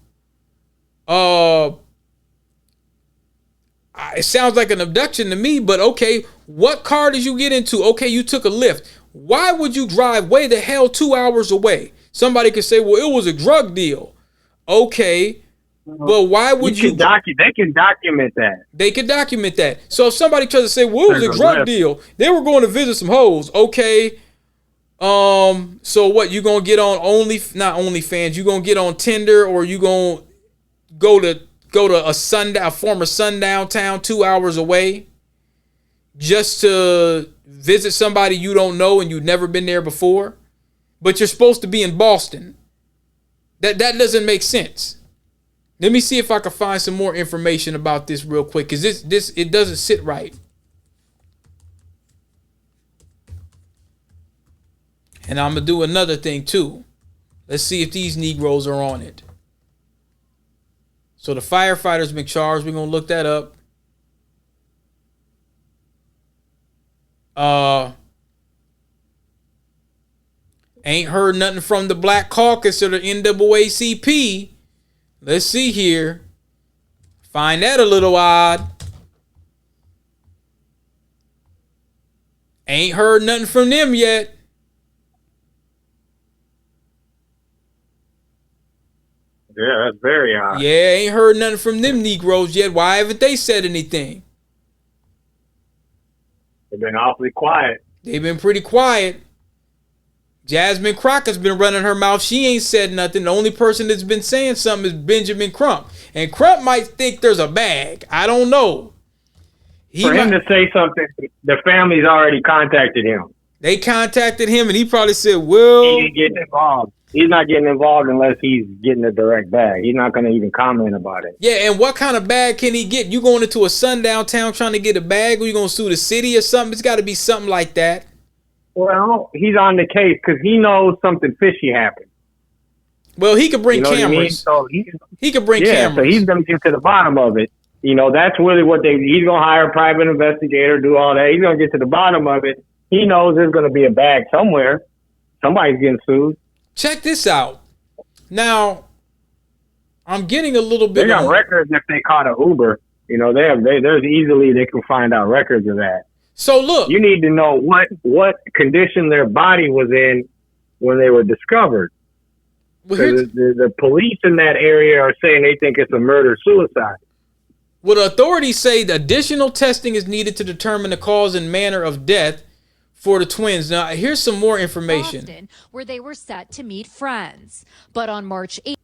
It sounds like an abduction to me, but okay, what car did you get into? Okay, you took a lift. Why would you drive way the hell 2 hours away? Somebody could say, well, it was a drug deal. Okay. But why would you? They can document that. They can document that. So if somebody tries to say, well, it was a drug deal, they were going to visit some hoes. Okay. So what, you gonna get on not OnlyFans, you gonna get on Tinder, or you gonna go to a former sundown town 2 hours away just to visit somebody you don't know and you've never been there before? But you're supposed to be in Boston. That doesn't make sense. Let me see if I can find some more information about this real quick, because this it doesn't sit right. And I'm going to do another thing too. Let's see if these Negroes are on it. So the firefighter's been charged. We're going to look that up. Ain't heard nothing from the Black Caucus or the NAACP. Let's see here. Find that a little odd. Ain't heard nothing from them yet. Yeah, that's very odd. Yeah, ain't heard nothing from them Negroes yet. Why haven't they said anything? They've been awfully quiet. They've been pretty quiet. Jasmine Crockett's been running her mouth. She ain't said nothing. The only person that's been saying something is Benjamin Crump. And Crump might think there's a bag. I don't know. For him to say something, the family's already contacted him. They contacted him, and he probably said, well... He ain't getting involved. He's not getting involved unless he's getting a direct bag. He's not going to even comment about it. Yeah, and what kind of bag can he get? You going into a sundown town trying to get a bag, or you going to sue the city or something? It's got to be something like that. Well, he's on the case because he knows something fishy happened. Well, he could bring cameras. So he could bring cameras. So he's going to get to the bottom of it. You know, that's really what he's going to hire a private investigator, do all that. He's going to get to the bottom of it. He knows there's going to be a bag somewhere. Somebody's getting sued. Check this out. Now, I'm getting a little bit. They got records if they caught an Uber. You know, there's easily they can find out records of that. So look, you need to know what condition their body was in when they were discovered. Because the police in that area are saying they think it's a murder-suicide. Well, the authorities say the additional testing is needed to determine the cause and manner of death for the twins. Now, here's some more information. Boston, where they were set to meet friends. But on March 8th,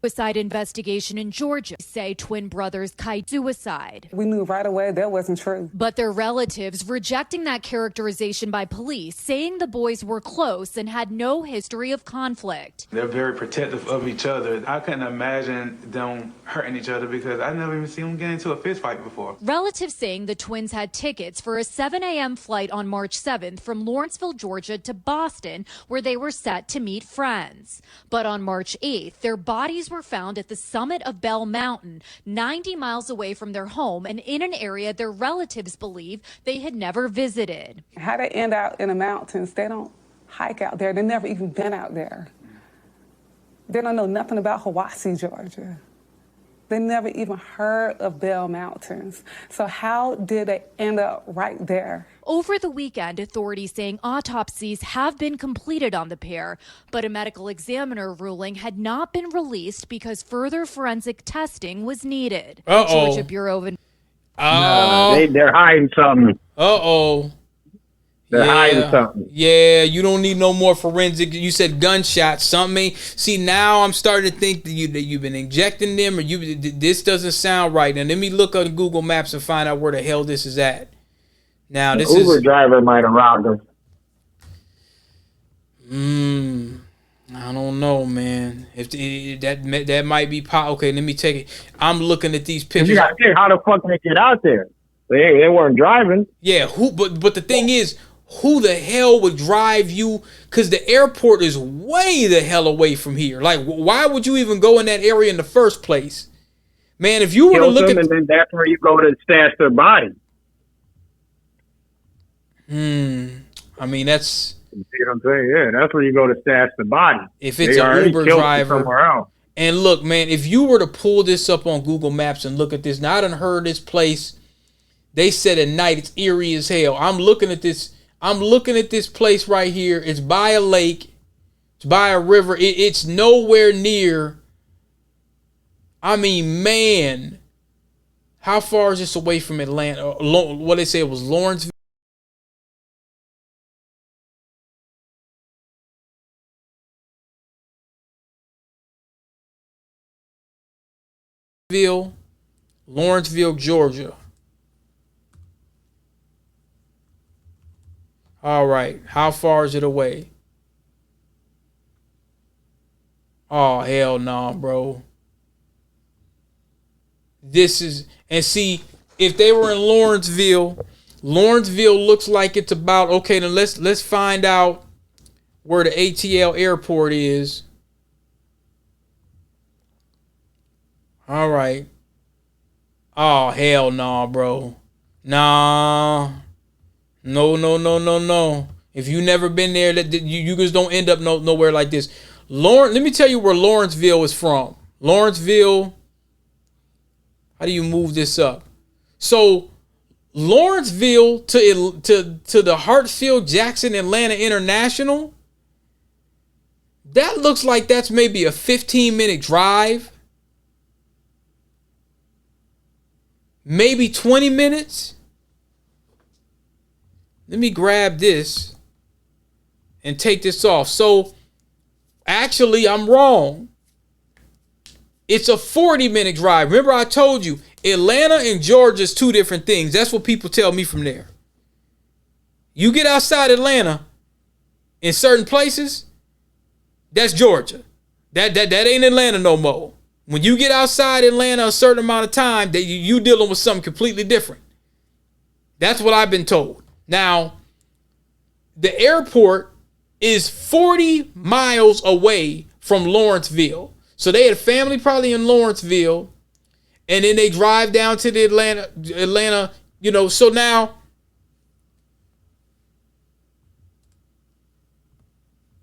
suicide investigation in Georgia say twin brothers kite suicide. We knew right away that wasn't true. But their relatives rejecting that characterization by police, saying the boys were close and had no history of conflict. They're very protective of each other. I couldn't imagine them hurting each other because I never even seen them get into a fist fight before. Relatives saying the twins had tickets for a 7 a.m. flight on March 7th from Lawrenceville, Georgia to Boston, where they were set to meet friends. But on March 8th, their bodies were found at the summit of Bell Mountain, 90 miles away from their home and in an area their relatives believe they had never visited. How they end out in the mountains, they don't hike out there. They've never even been out there. They don't know nothing about Hiwassee, Georgia. They never even heard of Bell Mountains. So how did they end up right there? Over the weekend, authorities saying autopsies have been completed on the pair, but a medical examiner ruling had not been released because further forensic testing was needed. Georgia Bureau of they're hiding something. They're hiding something. Yeah, you don't need no more forensic. You said gunshots, something. See, now I'm starting to think that you've been injecting them, or this doesn't sound right. And let me look on Google Maps and find out where the hell this is at. Now, this Uber driver might have robbed them. I don't know, man. If that might be okay, let me take it. I'm looking at these pictures. You got to think, how the fuck they get out there? They weren't driving. Yeah, but the thing is, who the hell would drive you? Because the airport is way the hell away from here. Like, why would you even go in that area in the first place? Man, if you were to look at... and then that's where you go to stash their body. I mean, that's... You see what I'm saying? Yeah, that's where you go to stash the body. If it's an Uber driver... Somewhere else. And look, man, if you were to pull this up on Google Maps and look at this... Now, I done heard this place... They said at night it's eerie as hell. I'm looking at this... I'm looking at this place right here. It's by a lake. It's by a river. It's nowhere near. I mean, man, how far is this away from Atlanta? What they say it was Lawrenceville. Lawrenceville, Georgia. All right. How far is it away? Oh, hell no, bro. This is, and see, if they were in Lawrenceville looks like it's about, okay, then let's find out where the ATL airport is. All right. Oh, hell no, bro. Nah. No. If you never been there, you just don't end up nowhere like this. Let me tell you where Lawrenceville is from. Lawrenceville. How do you move this up? So Lawrenceville to the Hartsfield Jackson Atlanta International. That looks like that's maybe a 15-minute drive. Maybe 20 minutes. Let me grab this and take this off. So, actually, I'm wrong. It's a 40-minute drive. Remember I told you, Atlanta and Georgia is two different things. That's what people tell me from there. You get outside Atlanta, in certain places, that's Georgia. That ain't Atlanta no more. When you get outside Atlanta a certain amount of time, that you dealing with something completely different. That's what I've been told. Now, the airport is 40 miles away from Lawrenceville. So they had family probably in Lawrenceville, and then they drive down to the Atlanta, so now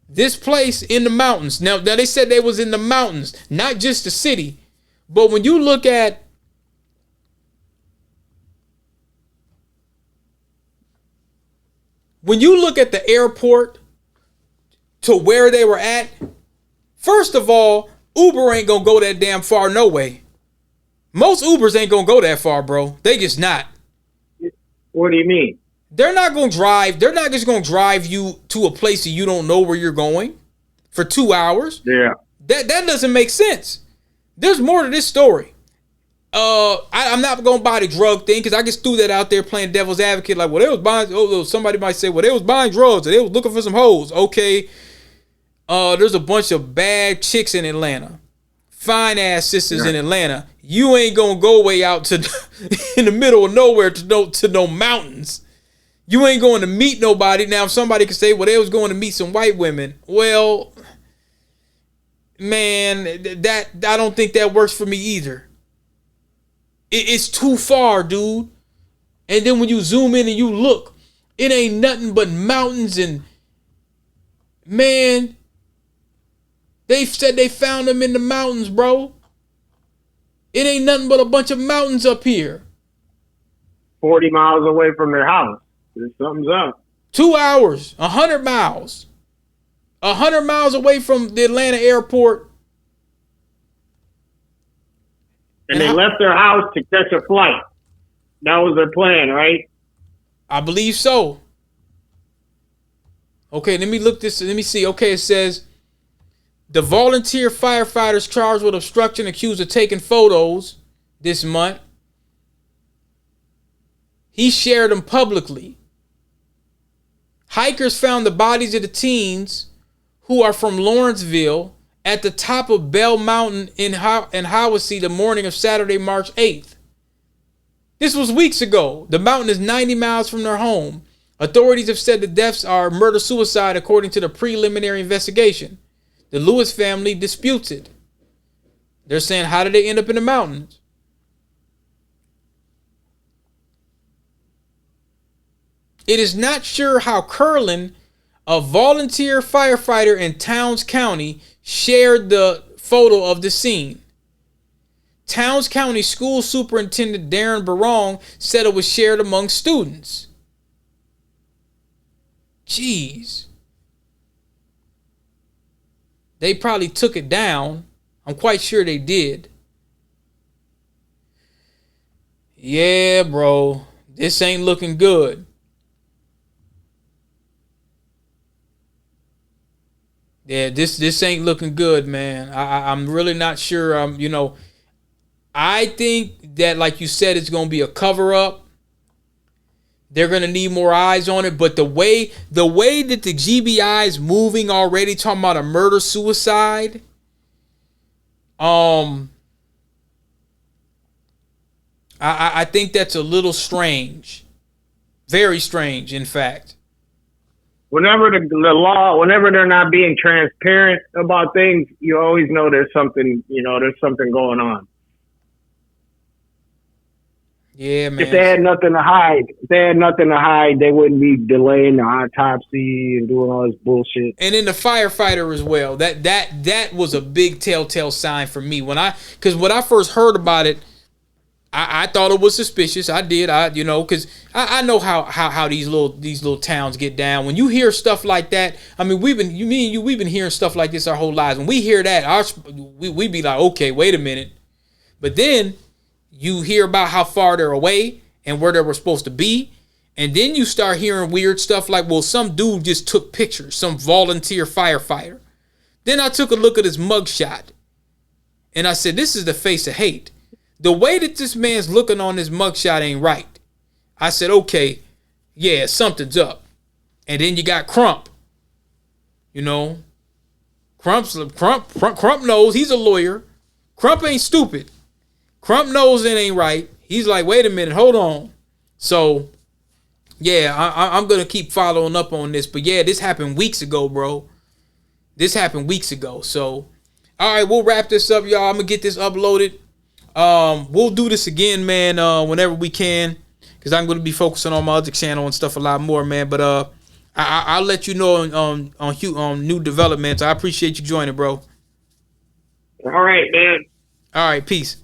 this place in the mountains. Now they said they was in the mountains, not just the city. But when you look at the airport to where they were at, first of all, Uber ain't gonna go that damn far, no way. Most Ubers ain't gonna go that far, bro. They just not. What do you mean? They're not gonna drive. They're not just gonna drive you to a place that you don't know where you're going for 2 hours. Yeah. That doesn't make sense. There's more to this story. I'm not gonna buy the drug thing because I just threw that out there playing devil's advocate. Like, well, they was buying. Somebody might say, well, they was buying drugs or they was looking for some hoes. Okay. There's a bunch of bad chicks in Atlanta, fine ass sisters in Atlanta. You ain't gonna go way out to in the middle of nowhere to no mountains. You ain't going to meet nobody. Now, if somebody could say, well, they was going to meet some white women. Well, man, that I don't think that works for me either. It's too far, dude. And then when you zoom in and you look, it ain't nothing but mountains and, man, they said they found them in the mountains, bro. It ain't nothing but a bunch of mountains up here. 40 miles away from their house. Something's up. 2 hours, 100 miles. 100 miles away from the Atlanta airport. And they left their house to catch a flight. That was their plan, right? I believe so. Okay, let me look this. Let me see. Okay, it says the volunteer firefighters charged with obstruction accused of taking photos this month. He shared them publicly. Hikers found the bodies of the teens who are from Lawrenceville at the top of Bell Mountain in Howasee the morning of Saturday, March 8th. This was weeks ago. The mountain is 90 miles from their home. Authorities have said the deaths are murder-suicide according to the preliminary investigation. The Lewis family disputes it. They're saying, how did they end up in the mountains? It is not sure how Curlin, a volunteer firefighter in Towns County, shared the photo of the scene. Towns County School Superintendent Darren Barong said it was shared among students. Jeez. They probably took it down. I'm quite sure they did. Yeah, bro. This ain't looking good. Yeah, this ain't looking good, man. I'm really not sure. I think that, like you said, it's gonna be a cover up. They're gonna need more eyes on it. But the way that the GBI is moving already, talking about a murder suicide. I think that's a little strange. Very strange, in fact. Whenever the law, whenever they're not being transparent about things, you always know there's something going on. Yeah, man. If they had nothing to hide, they wouldn't be delaying the autopsy and doing all this bullshit. And then the firefighter as well. That was a big telltale sign for me. Because when I first heard about it, I thought it was suspicious. I did. Because I know how these little towns get down. When you hear stuff like that, I mean, we've been hearing stuff like this our whole lives. When we hear that, we be like, okay, wait a minute. But then you hear about how far they're away and where they were supposed to be. And then you start hearing weird stuff like, well, some dude just took pictures, some volunteer firefighter. Then I took a look at his mugshot. And I said, this is the face of hate. The way that this man's looking on his mugshot ain't right. I said, okay, yeah, something's up. And then you got Crump. Crump knows. He's a lawyer. Crump ain't stupid. Crump knows it ain't right. He's like, wait a minute, hold on. So, yeah, I'm going to keep following up on this. But, yeah, this happened weeks ago, bro. This happened weeks ago. So, all right, we'll wrap this up, y'all. I'm going to get this uploaded. We'll do this again, man, whenever we can, because I'm going to be focusing on my other channel and stuff a lot more, man. But I'll let you know on new developments. I appreciate you joining, bro. All right, man. All right, peace.